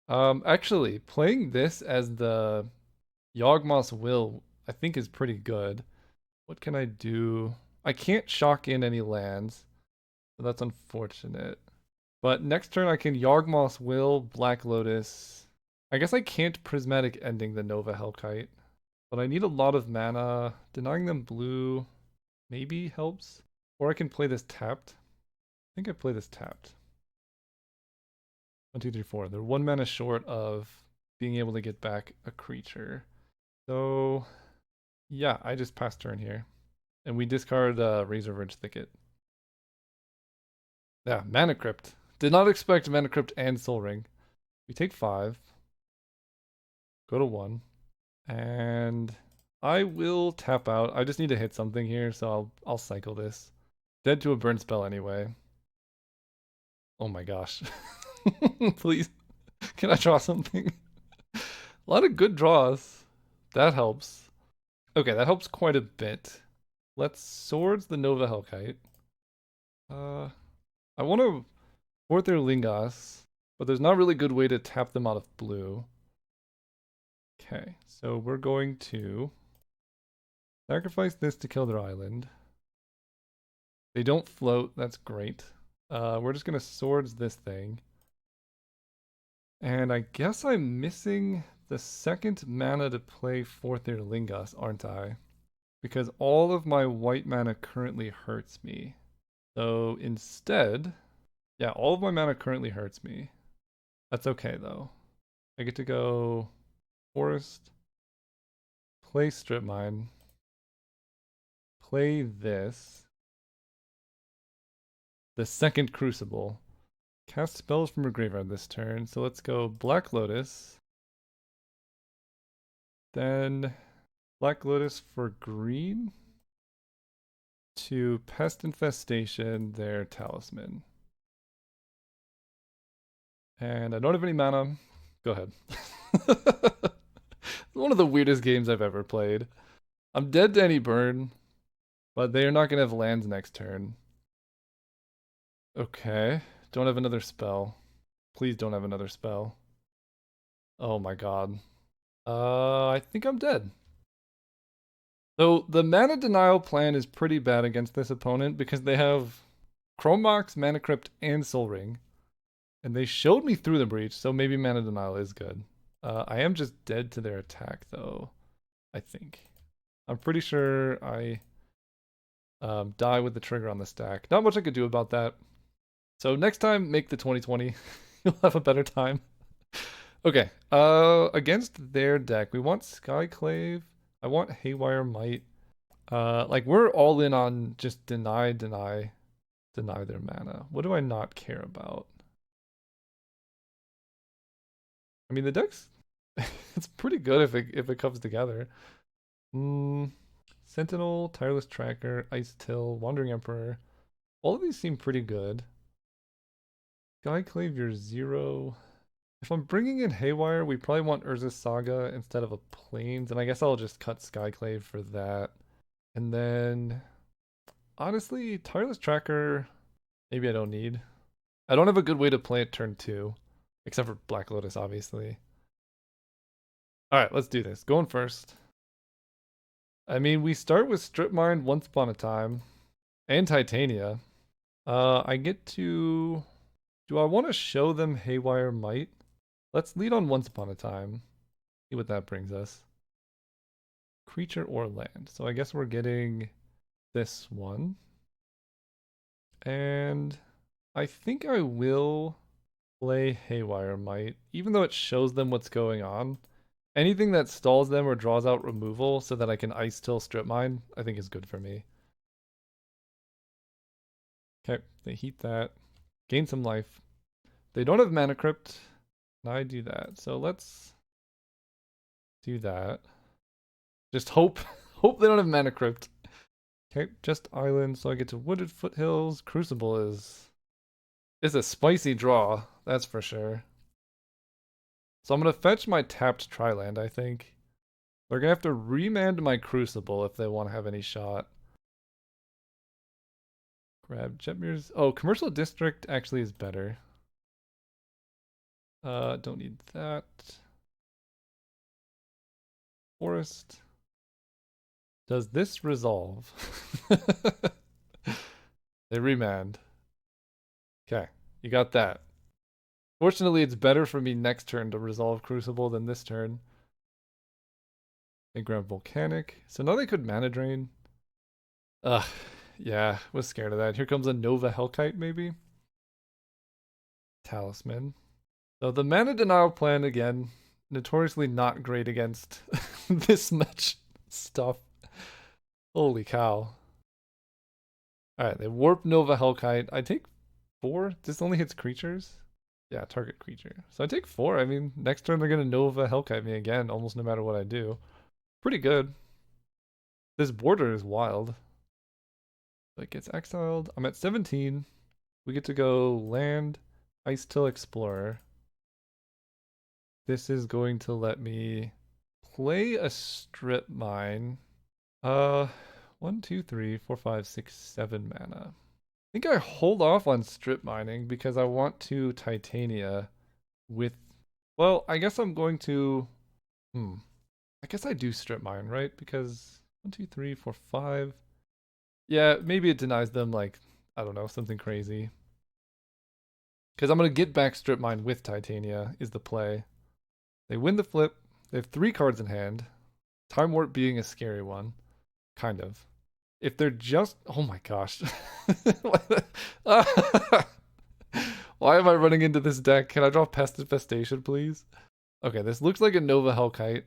Actually, playing this as the Yawgmoth's Will, I think is pretty good. What can I do? I can't shock in any lands, so that's unfortunate. But next turn I can Yawgmoth's Will, Black Lotus. I guess I can't Prismatic Ending the Nova Hellkite, but I need a lot of mana. Denying them blue maybe helps. Or I can play this tapped. I think I play this tapped. 1, 2, 3, 4. They're 1 mana short of being able to get back a creature. So yeah, I just pass turn here. And we discard Razorverge Thicket. Yeah, Mana Crypt. Did not expect Mana Crypt and Soul Ring. We take 5. Go to 1. And I will tap out. I just need to hit something here, so I'll cycle this. Dead to a burn spell anyway. Oh my gosh. Please. Can I draw something? A lot of good draws. That helps. Okay, that helps quite a bit. Let's Swords the Nova Hellkite. I want to Fourth their Lingas, but there's not really good way to tap them out of blue. Okay, so we're going to sacrifice this to kill their island. They don't float, that's great. We're just gonna Swords this thing. And I guess I'm missing the second mana to play Fourth their Lingas, aren't I? Because all of my white mana currently hurts me. So instead, yeah, all of my mana currently hurts me. That's okay though. I get to go Forest, play Strip Mine, play this, the second Crucible, cast spells from your graveyard this turn. So let's go Black Lotus, then Black Lotus for green to Pest Infestation, their Talisman. And I don't have any mana. Go ahead. One of the weirdest games I've ever played. I'm dead to any burn, but they are not going to have lands next turn. Okay. Don't have another spell. Please don't have another spell. Oh my god. I think I'm dead. So the mana denial plan is pretty bad against this opponent because they have Chrome Mox, Mana Crypt, and Soul Ring. And they showed me through the breach, so maybe mana denial is good. I am just dead to their attack though, I think. I'm pretty sure I die with the trigger on the stack. Not much I could do about that. So next time, make the 2020. You'll have a better time. Okay. Against their deck, we want Skyclave. I want Haywire Might. Like we're all in on just deny their mana. What do I not care about? I mean, the deck's it's pretty good if it comes together. Sentinel, Tireless Tracker, Ice Till, Wandering Emperor. All of these seem pretty good. Skyclave, you're 0. If I'm bringing in Haywire, we probably want Urza's Saga instead of a Plains, and I guess I'll just cut Skyclave for that. And then, honestly, Tireless Tracker, maybe I don't need. I don't have a good way to play it turn 2, except for Black Lotus, obviously. Alright, let's do this. Going first. I mean, we start with Strip Mine Once Upon a Time, and Titania. I get to... Do I want to show them Haywire Might? Let's lead on Once Upon a Time. See what that brings us. Creature or land. So I guess we're getting this one. And I think I will play Haywire Might, even though it shows them what's going on. Anything that stalls them or draws out removal so that I can Ice Till Strip Mine, I think is good for me. Okay, they heat that. Gain some life. They don't have Mana Crypt. And I do that. So let's do that. Just hope they don't have Mana Crypt. Okay, just island, so I get to wooded foothills. Crucible is a spicy draw, that's for sure. So I'm gonna fetch my tapped Triland, I think. They're gonna have to remand my Crucible if they want to have any shot. Grab Jetmir's. Oh, Commercial District actually is better. Don't need that. Forest. Does this resolve? They remand. Okay, you got that. Fortunately, it's better for me next turn to resolve Crucible than this turn. They grab Volcanic. So now they could Mana Drain. Ugh, yeah, was scared of that. Here comes a Nova Hellkite, maybe? Talisman. So the Mana Denial plan, again, notoriously not great against this much stuff. Holy cow. Alright, they warp Nova Hellkite. I take 4. This only hits creatures? Yeah, target creature. So I take 4. I mean, next turn they're gonna Nova Hellkite me again, almost no matter what I do. Pretty good. This border is wild. It gets exiled. I'm at 17. We get to go land, Ice Till Explorer. This is going to let me play a strip mine. 1, 2, 3, 4, 5, 6, 7 mana. I think I hold off on strip mining because I want to Titania with. Well, I guess I'm going to. I guess I do strip mine, right? Because 1, 2, 3, 4, 5. Yeah, maybe it denies them, like, I don't know, something crazy. Because I'm going to get back strip mine with Titania, is the play. They win the flip. They have 3 cards in hand. Time Warp being a scary one. Kind of. If they're just. Oh my gosh. Why am I running into this deck? Can I draw Pest Infestation, please? Okay, this looks like a Nova Hellkite.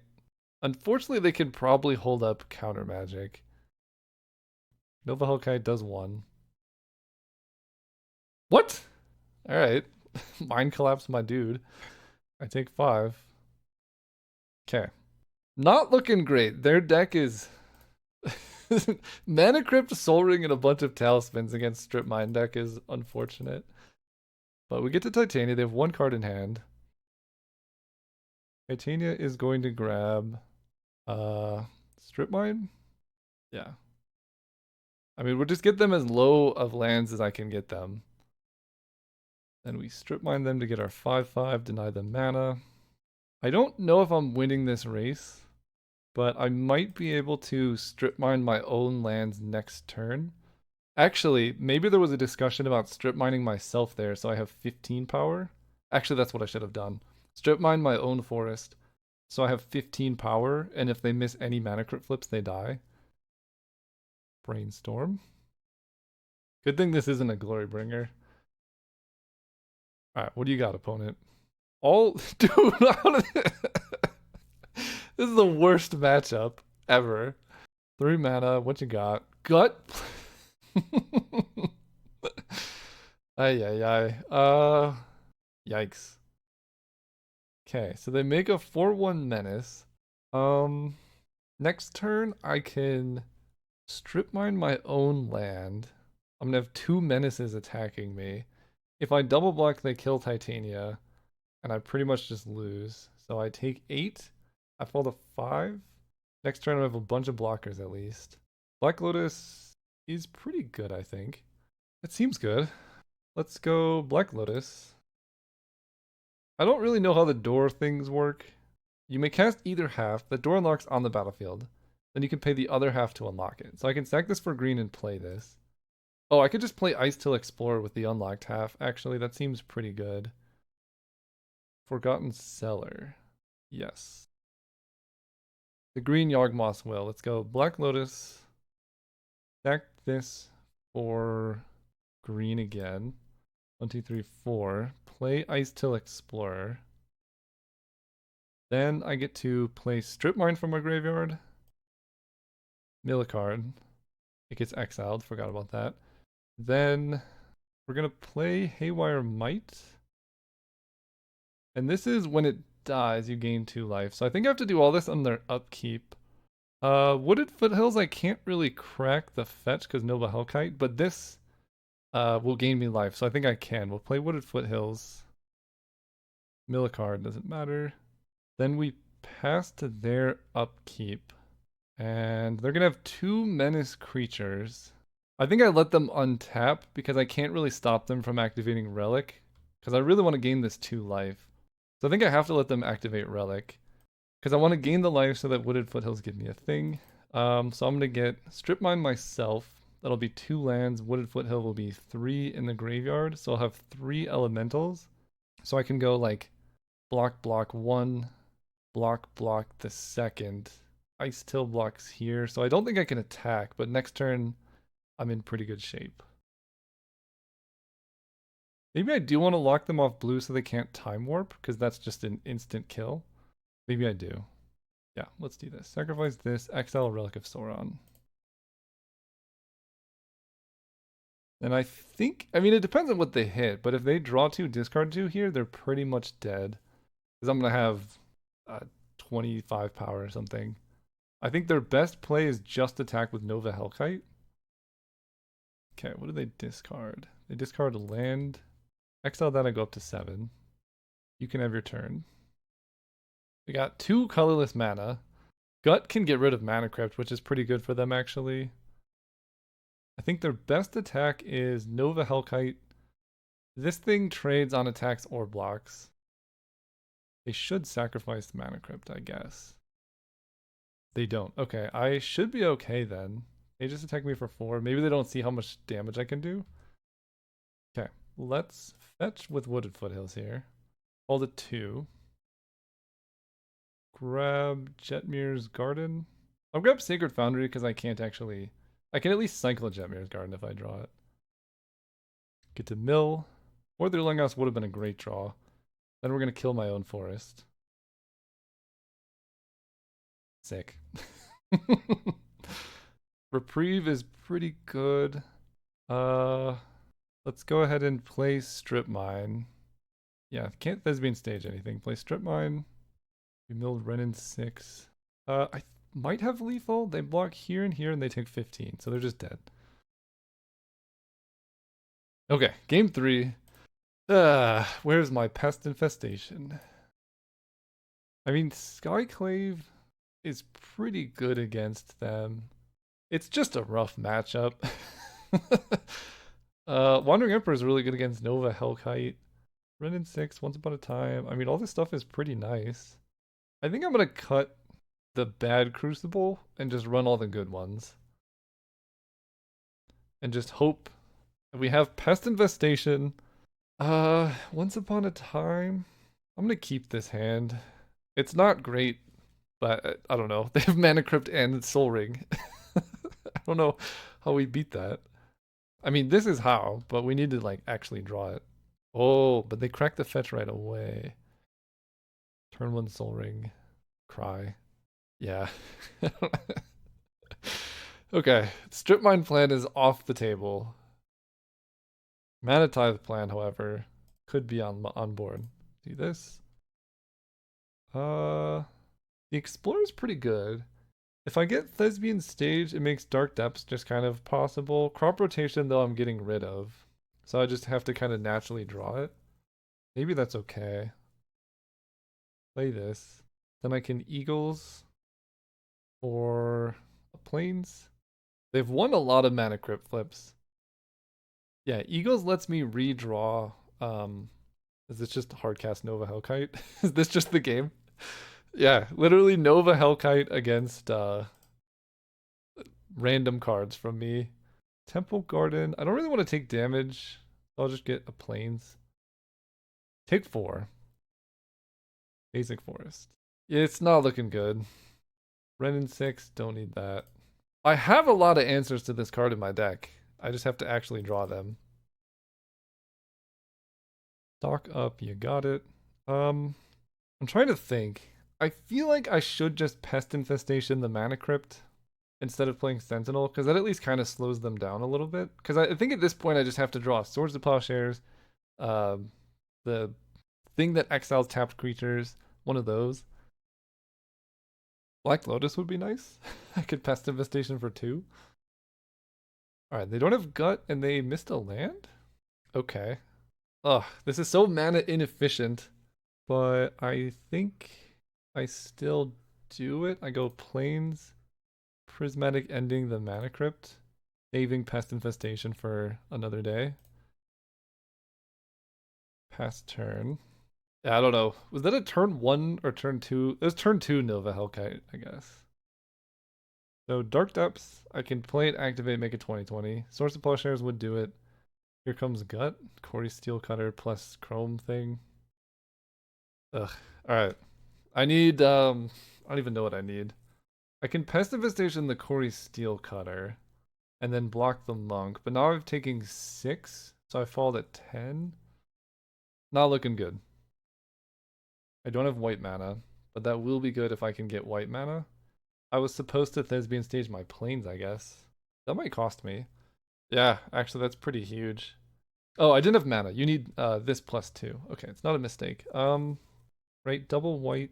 Unfortunately, they can probably hold up Counter Magic. Nova Hellkite does 1. What? Alright. Mind Collapse my dude. I take 5. Okay. Not looking great. Their deck is Mana Crypt, Soul Ring, and a bunch of Talismans against Strip Mine deck is unfortunate. But we get to Titania. They have 1 card in hand. Titania is going to grab Strip Mine? Yeah. I mean, we'll just get them as low of lands as I can get them. Then we Strip Mine them to get our 5/5, deny them mana. I don't know if I'm winning this race, but I might be able to strip mine my own lands next turn. Actually, maybe there was a discussion about strip mining myself there, so I have 15 power. Actually, that's what I should have done. Strip mine my own forest, so I have 15 power, and if they miss any mana crypt flips, they die. Brainstorm. Good thing this isn't a Glorybringer. Alright, what do you got, opponent? All... Dude, this is the worst matchup ever. 3 mana, what you got? Gut? Ay, ay, ay. Yikes. Okay, so they make a 4/1 menace. Next turn, I can strip mine my own land. I'm gonna have 2 menaces attacking me. If I double block, they kill Titania, and I pretty much just lose. So I take 8. I fall to 5. Next turn, I have a bunch of blockers at least. Black Lotus is pretty good, I think. It seems good. Let's go Black Lotus. I don't really know how the door things work. You may cast either half. The door unlocks on the battlefield. Then you can pay the other half to unlock it. So I can sack this for green and play this. Oh, I could just play Ice Till Explorer with the unlocked half. Actually, that seems pretty good. Forgotten Cellar. Yes. The green Yawgmoth's Will. Let's go Black Lotus. Sack this for green again. 1, 2, 3, 4. Play Ice Till Explorer. Then I get to play Strip Mine from my graveyard. Mill a card. It gets exiled. Forgot about that. Then we're going to play Haywire Might. And this is when it dies, you gain 2 life. So I think I have to do all this on their upkeep. Wooded Foothills, I can't really crack the fetch because Nova Hellkite, but this will gain me life, so I think I can. We'll play Wooded Foothills. Mill a card, doesn't matter. Then we pass to their upkeep, and they're gonna have two menace creatures. I think I let them untap because I can't really stop them from activating Relic, because I really want to gain this 2 life. So I think I have to let them activate Relic, because I want to gain the life so that Wooded Foothills give me a thing. So I'm going to get Strip Mine myself. That'll be 2 lands. Wooded Foothill will be 3 in the graveyard. So I'll have 3 elementals. So I can go like block, block 1, block, block the second. Ice Till blocks here. So I don't think I can attack, but next turn I'm in pretty good shape. Maybe I do want to lock them off blue so they can't Time Warp, because that's just an instant kill. Maybe I do. Yeah, let's do this. Sacrifice this, exile Relic of Sauron. And I think, I mean, it depends on what they hit, but if they draw 2, discard 2 here, they're pretty much dead. Because I'm going to have 25 power or something. I think their best play is just attack with Nova Hellkite. Okay, what do they discard? They discard a land. Exile that, I go up to 7. You can have your turn. We got 2 colorless mana. Gut can get rid of Mana Crypt, which is pretty good for them, actually. I think their best attack is Nova Hellkite. This thing trades on attacks or blocks. They should sacrifice the Mana Crypt, I guess. They don't. Okay, I should be okay then. They just attack me for 4. Maybe they don't see how much damage I can do. Okay, let's fetch with Wooded Foothills here. Hold it 2. Grab Jetmir's Garden. I'll grab Sacred Foundry because I can't actually... I can at least cycle a Jetmir's Garden if I draw it. Get to mill. Or the Longhouse would have been a great draw. Then we're going to kill my own forest. Sick. Reprieve is pretty good. Let's go ahead and play Strip Mine. Yeah, can't Thespian stage anything. Play Strip Mine. We milled Renin 6. I might have lethal. They block here and here and they take 15, so they're just dead. Okay, game 3. Where's my Pest Infestation? I mean, Skyclave is pretty good against them. It's just a rough matchup. Wandering Emperor is really good against Nova Hellkite. Renin 6, Once Upon a Time. I mean, all this stuff is pretty nice. I think I'm going to cut the bad Crucible and just run all the good ones. And just hope we have Pest Infestation. Once Upon a Time. I'm going to keep this hand. It's not great, but I don't know. They have Mana Crypt and Soul Ring. I don't know how we beat that. I mean, this is how, but we need to like actually draw it. Oh, but they cracked the fetch right away. Turn 1 Soul Ring. Cry. Yeah. Okay. Strip Mine plan is off the table. Mana Tithe plan, however, could be on board. Do this. The Explorer's pretty good. If I get Thespian Stage, it makes Dark Depths just kind of possible. Crop Rotation, though, I'm getting rid of. So I just have to kind of naturally draw it. Maybe that's okay. Play this. Then I can Eagles or Plains. They've won a lot of Mana Crypt flips. Yeah, Eagles lets me redraw. Is this just Hardcast Nova Hellkite? Is this just the game? Yeah, literally Nova Hellkite against random cards from me. Temple Garden. I don't really want to take damage. I'll just get a Plains. Take 4. Basic Forest. It's not looking good. Renin 6, don't need that. I have a lot of answers to this card in my deck. I just have to actually draw them. Stock up, you got it. I'm trying to think. I feel like I should just Pest Infestation the Mana Crypt instead of playing Sentinel, because that at least kind of slows them down a little bit. Because I think at this point I just have to draw Swords to Plowshares, the thing that exiles tapped creatures, one of those. Black Lotus would be nice. I could Pest Infestation for 2. Alright, they don't have Gut and they missed a land? Okay. Ugh, this is so mana inefficient. But I think I still do it. I go Plains, Prismatic Ending the Mana Crypt, saving Pest Infestation for another day. Past turn. Yeah, I don't know. Was that a turn 1 or turn 2? It was turn 2 Nova Hellkite, I guess. So Dark Depths, I can play it, activate, make it 2020. Source of Plowshares would do it. Here comes Gut, Corey Steel Cutter plus Chrome thing. Ugh. Alright. I need, I don't even know what I need. I can Pest Infestation the Corey Steel Cutter and then block the Monk, but now I'm taking 6, so I fall to 10. Not looking good. I don't have white mana, but that will be good if I can get white mana. I was supposed to Thespian Stage my Plains, I guess. That might cost me. Yeah, actually that's pretty huge. Oh, I didn't have mana. You need this +2. Okay, it's not a mistake. Right, double white.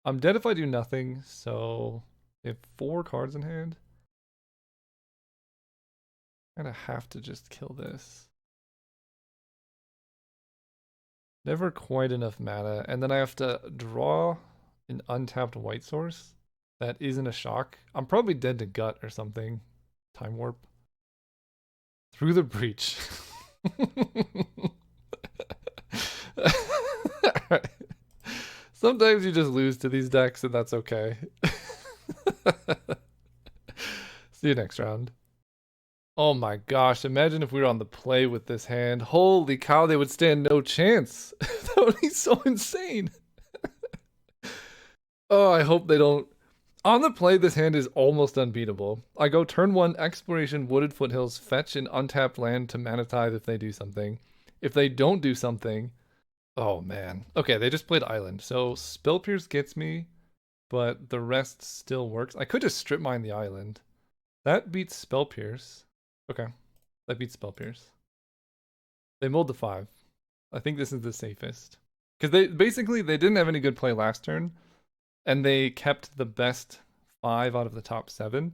I'm dead if I do nothing, so they have 4 cards in hand. I'm gonna have to just kill this. Never quite enough mana, and then I have to draw an untapped white source. That isn't a shock. I'm probably dead to Gut or something. Time Warp. Through the Breach. Sometimes you just lose to these decks, and that's okay. See you next round. Oh my gosh, imagine if we were on the play with this hand. Holy cow, they would stand no chance. That would be so insane. Oh, I hope they don't. On the play, this hand is almost unbeatable. I go turn 1, Exploration, Wooded Foothills, fetch an untapped land to Mana Tithe if they do something. If they don't do something, oh man. Okay, they just played Island. So Spell Pierce gets me, but the rest still works. I could just strip mine the island. That beats Spell Pierce. Okay, that beats Spell Pierce. They mulled the 5. I think this is the safest. Because they didn't have any good play last turn, and they kept the best 5 out of the top 7,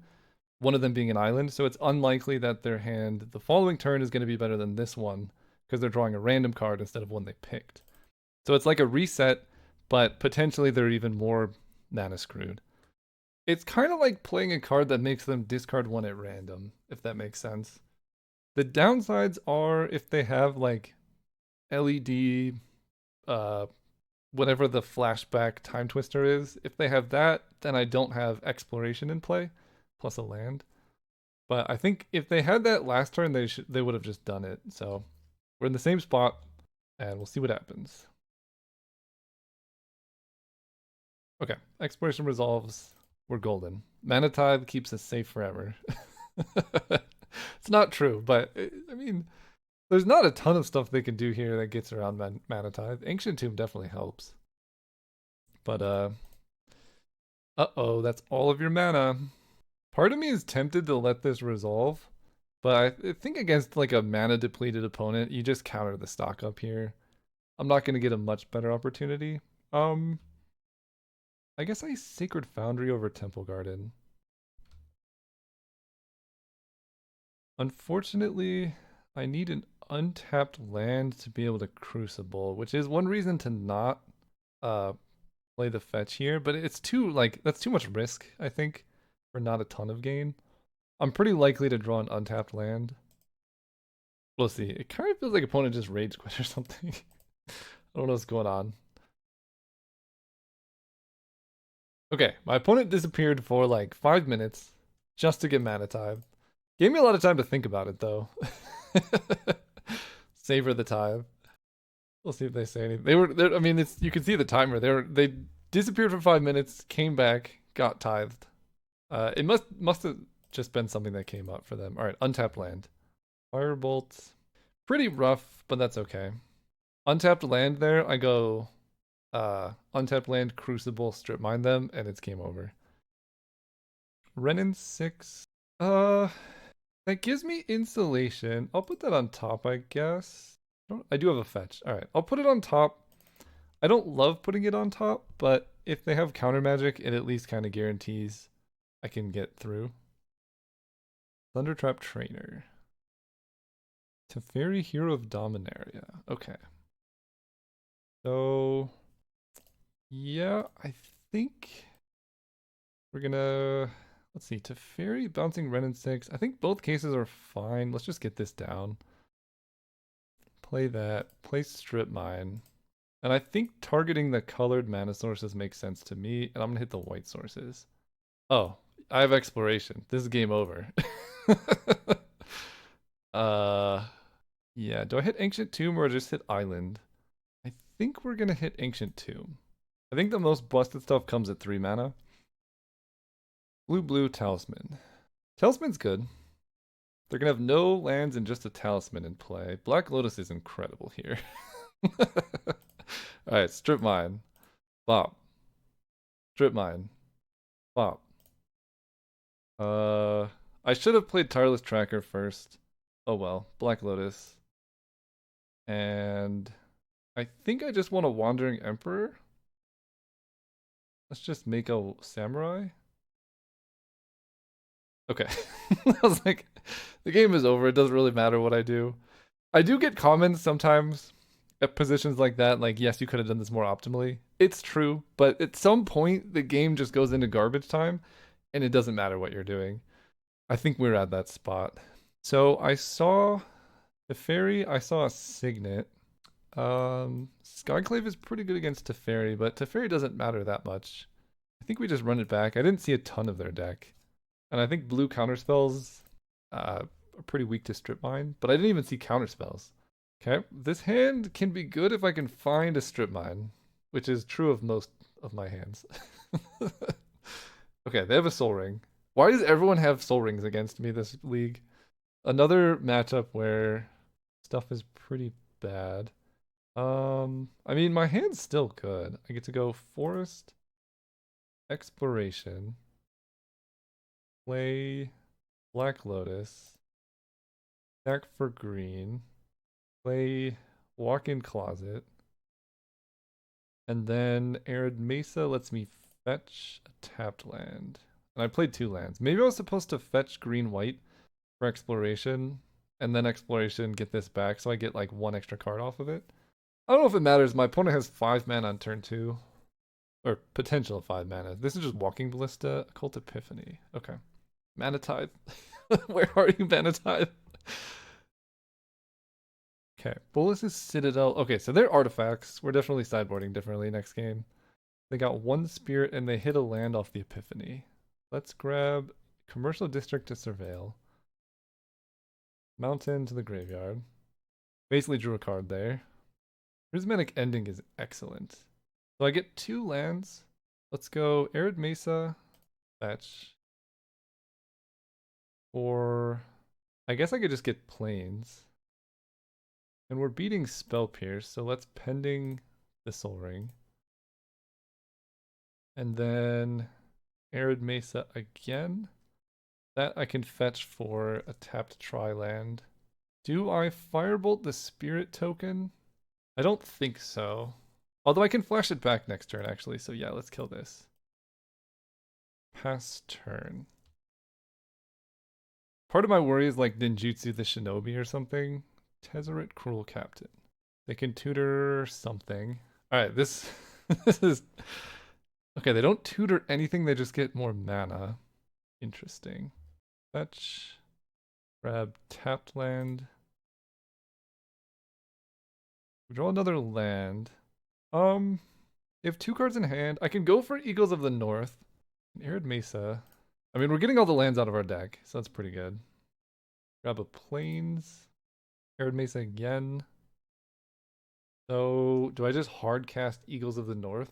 one of them being an island, so it's unlikely that their hand the following turn is going to be better than this one, because they're drawing a random card instead of one they picked. So it's like a reset, but potentially they're even more mana screwed. It's kind of like playing a card that makes them discard one at random, if that makes sense. The downsides are if they have like LED, whatever the flashback time twister is. If they have that, then I don't have exploration in play, plus a land. But I think if they had that last turn, they would have just done it. So we're in the same spot, and we'll see what happens. Okay, exploration resolves. We're golden. Mana Tithe keeps us safe forever. It's not true, but I mean, there's not a ton of stuff they can do here that gets around Mana Tithe. Ancient Tomb definitely helps. But, uh-oh, that's all of your mana. Part of me is tempted to let this resolve, but I think against like a mana depleted opponent, you just counter the stock up here. I'm not going to get a much better opportunity. I guess I Sacred Foundry over Temple Garden. Unfortunately, I need an untapped land to be able to Crucible, which is one reason to not play the fetch here, but it's too, like, that's too much risk, I think, for not a ton of gain. I'm pretty likely to draw an untapped land. We'll see. It kind of feels like opponent just rage quit or something. I don't know what's going on. Okay, my opponent disappeared for like 5 minutes just to get Mana Tithe. Gave me a lot of time to think about it though. Savor the time. We'll see if they say anything. I mean, you can see the timer. They disappeared for 5 minutes, came back, got tithed. It must have just been something that came up for them. All right, untapped land. Firebolt. Pretty rough, but that's okay. Untapped land there, I go untapped land, Crucible, strip mine them, and it's game over. Renin 6. That gives me insulation. I'll put that on top, I guess. I do have a fetch. All right, I'll put it on top. I don't love putting it on top, but if they have counter magic, it at least kind of guarantees I can get through. Thundertrap Trainer. Teferi, Hero of Dominaria. Okay. So, yeah, I think we're gonna, let's see, Teferi, Bouncing Ren and 6. I think both cases are fine. Let's just get this down. Play that. Play Strip Mine. And I think targeting the colored mana sources makes sense to me, and I'm gonna hit the white sources. Oh, I have Exploration. This is game over. uh, yeah, do I hit Ancient Tomb or just hit Island? I think we're gonna hit Ancient Tomb. I think the most busted stuff comes at 3 mana. Blue Talisman. Talisman's good. They're gonna have no lands and just a talisman in play. Black Lotus is incredible here. Alright, Strip Mine. Bop. Strip Mine. Bop. I should have played Tireless Tracker first. Oh well. Black Lotus. And I think I just want a Wandering Emperor. Let's just make a Samurai. Okay. I was like, the game is over. It doesn't really matter what I do. I do get comments sometimes at positions like that, like, yes, you could have done this more optimally. It's true, but at some point, the game just goes into garbage time, and it doesn't matter what you're doing. I think we're at that spot. So I saw Teferi, I saw a Signet. Skyclave is pretty good against Teferi, but Teferi doesn't matter that much. I think we just run it back. I didn't see a ton of their deck. And I think blue counterspells are pretty weak to Strip Mine, but I didn't even see counterspells. Okay, this hand can be good if I can find a Strip Mine, which is true of most of my hands. Okay, they have a Soul Ring. Why does everyone have Soul Rings against me this league? Another matchup where stuff is pretty bad. I mean, my hand's still good. I get to go Forest, Exploration, play Black Lotus, sack for green, play Walk-in Closet, and then Arid Mesa lets me fetch a tapped land. And I played 2 lands. Maybe I was supposed to fetch green-white for Exploration, and then Exploration get this back, so I get like 1 extra card off of it. I don't know if it matters. My opponent has 5 mana on turn 2. Or potential 5 mana. This is just Walking Ballista, Occult Epiphany. Okay. Mana Tithe. Where are you, Mana Tithe? Okay. Bolus's Citadel. Okay, so they're artifacts. We're definitely sideboarding differently next game. They got 1 spirit and they hit a land off the Epiphany. Let's grab Commercial District to Surveil. Mountain to the graveyard. Basically drew a card there. Prismatic Ending is excellent. So I get 2 lands. Let's go Arid Mesa, fetch. Or I guess I could just get plains. And we're beating Spell Pierce, so let's pending the Soul Ring. And then Arid Mesa again. That I can fetch for a tapped tri-land. Do I Firebolt the Spirit token? I don't think so. Although I can flash it back next turn, actually. So yeah, let's kill this. Pass turn. Part of my worry is like Ninjutsu the Shinobi or something. Tezzeret Cruel Captain. They can tutor something. Alright, this this is okay, they don't tutor anything, they just get more mana. Interesting. Fetch. Grab tapped land. Draw another land. They have 2 cards in hand. I can go for Eagles of the North. Arid Mesa. I mean, we're getting all the lands out of our deck, so that's pretty good. Grab a Plains. Arid Mesa again. So, do I just hard cast Eagles of the North?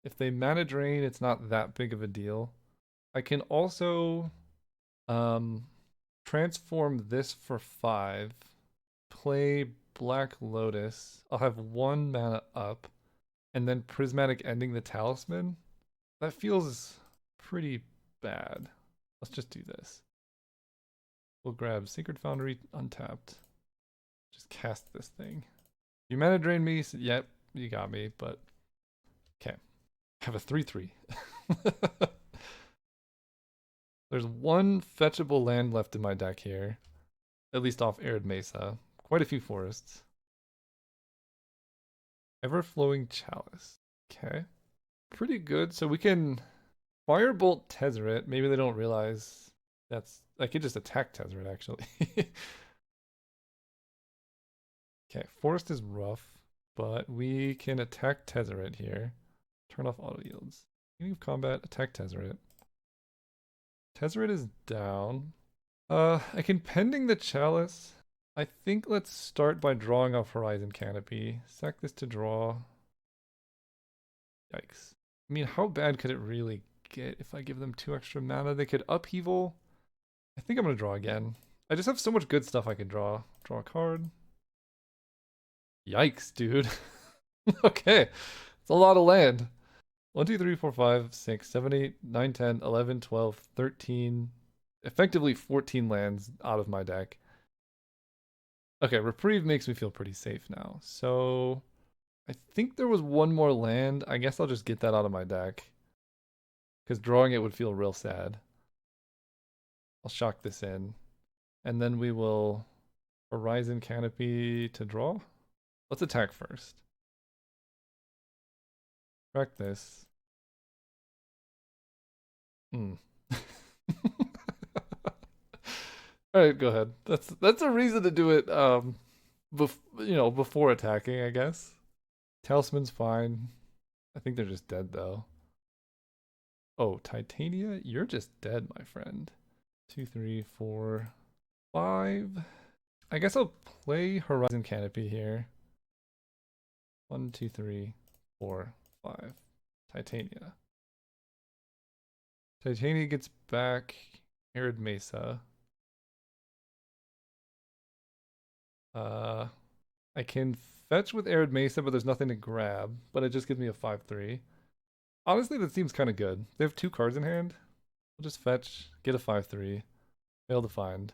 If they mana drain, it's not that big of a deal. I can also transform this for 5. Play Black Lotus. I'll have 1 mana up. And then Prismatic Ending the Talisman. That feels pretty bad. Let's just do this. We'll grab Sacred Foundry untapped. Just cast this thing. You mana drain me, so, yep, you got me, but Okay. I have a 3/3. There's one fetchable land left in my deck here, at least off Arid Mesa. Quite a few forests. Ever-flowing chalice. Okay. Pretty good. So we can Firebolt Tezzeret. Maybe they don't realize that's... I could just attack Tezzeret, actually. Okay, forest is rough, but we can attack Tezzeret here. Turn off auto yields. Beginning of combat, attack Tezzeret. Tezzeret is down. I can pending the chalice. I think let's start by drawing off Horizon Canopy. Sack this to draw. Yikes. I mean, how bad could it really get if I give them 2 extra mana? They could upheaval. I think I'm gonna draw again. I just have so much good stuff I can draw. Draw a card. Yikes, dude. Okay. It's a lot of land. 1, 2, 3, 4, 5, 6, 7, 8, 9, 10, 11, 12, 13. Effectively 14 lands out of my deck. Okay, Reprieve makes me feel pretty safe now. So I think there was one more land. I guess I'll just get that out of my deck. Because drawing it would feel real sad. I'll shock this in. And then we will Horizon Canopy to draw. Let's attack first. Crack this. Alright, go ahead. That's a reason to do it before attacking, I guess. Talisman's fine. I think they're just dead though. Oh, Titania, you're just dead, my friend. 2, 3, 4, 5. I guess I'll play Horizon Canopy here. 1, 2, 3, 4, 5. Titania. Titania gets back Arid Mesa. I can fetch with Arid Mesa, but there's nothing to grab. But it just gives me a 5/3. Honestly, that seems kind of good. They have 2 cards in hand. I'll just fetch, get a 5/3. Fail to find.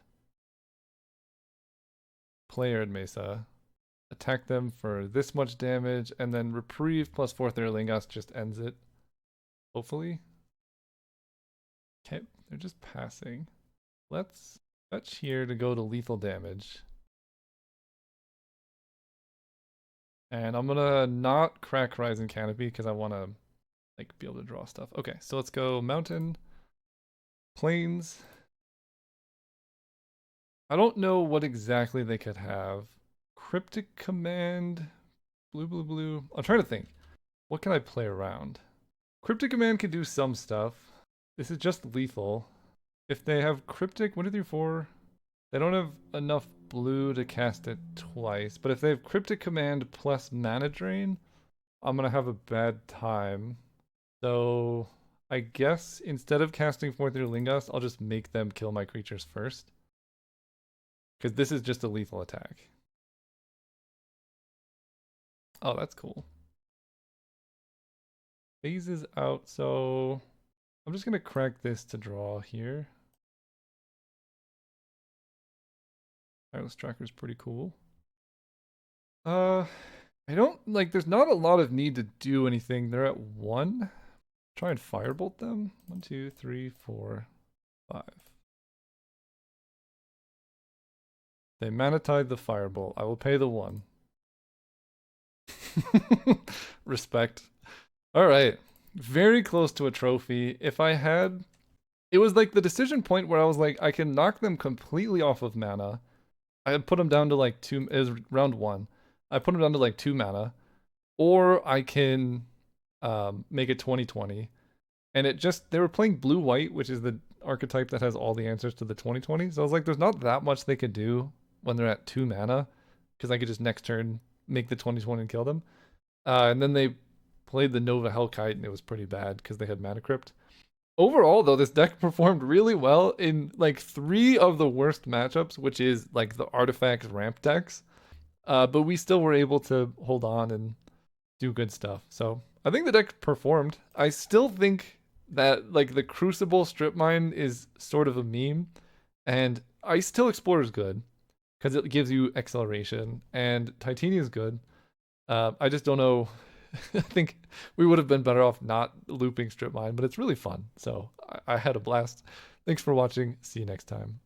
Play Arid Mesa. Attack them for this much damage, and then Reprieve plus 4th Erlingas just ends it. Hopefully. Okay, they're just passing. Let's fetch here to go to lethal damage. And I'm gonna not crack Horizon Canopy because I want to like be able to draw stuff. Okay, so let's go mountain, plains. I don't know what exactly they could have. Cryptic Command, blue, blue, blue. I'm trying to think. What can I play around? Cryptic Command could do some stuff. This is just lethal. If they have Cryptic, 1, 2, 3, 4, they don't have enough blue to cast it twice. But if they have Cryptic Command plus Mana Drain, I'm gonna have a bad time. So I guess instead of casting 4th Lingas, I'll just make them kill my creatures first. Because this is just a lethal attack. Oh, that's cool. Phase is out, so I'm just gonna crack this to draw here. Tireless Tracker's pretty cool. I don't like there's not a lot of need to do anything. They're at 1. Try and firebolt them. 1, 2, 3, 4, 5. They manatide the firebolt. I will pay the 1. Respect. All right. Very close to a trophy. If I had... It was like the decision point where I was like, I can knock them completely off of mana. I had put them down to like 2... It was round 1. I put them down to like 2 mana. Or I can make it 20/20. And it just... They were playing blue-white, which is the archetype that has all the answers to the 20/20. So I was like, there's not that much they could do when they're at 2 mana. Because I could just next turn make the 20/20 and kill them. And then they played the Nova Hellkite, and it was pretty bad because they had Mana Crypt. Overall, though, this deck performed really well in like 3 of the worst matchups, which is like the artifacts ramp decks. But we still were able to hold on and do good stuff. So I think the deck performed. I still think that like the Crucible Strip Mine is sort of a meme, and Ice Till Explorer is good because it gives you acceleration, and Titania is good. I just don't know I think we would have been better off not looping strip mine, but it's really fun. So I had a blast. Thanks for watching. See you next time.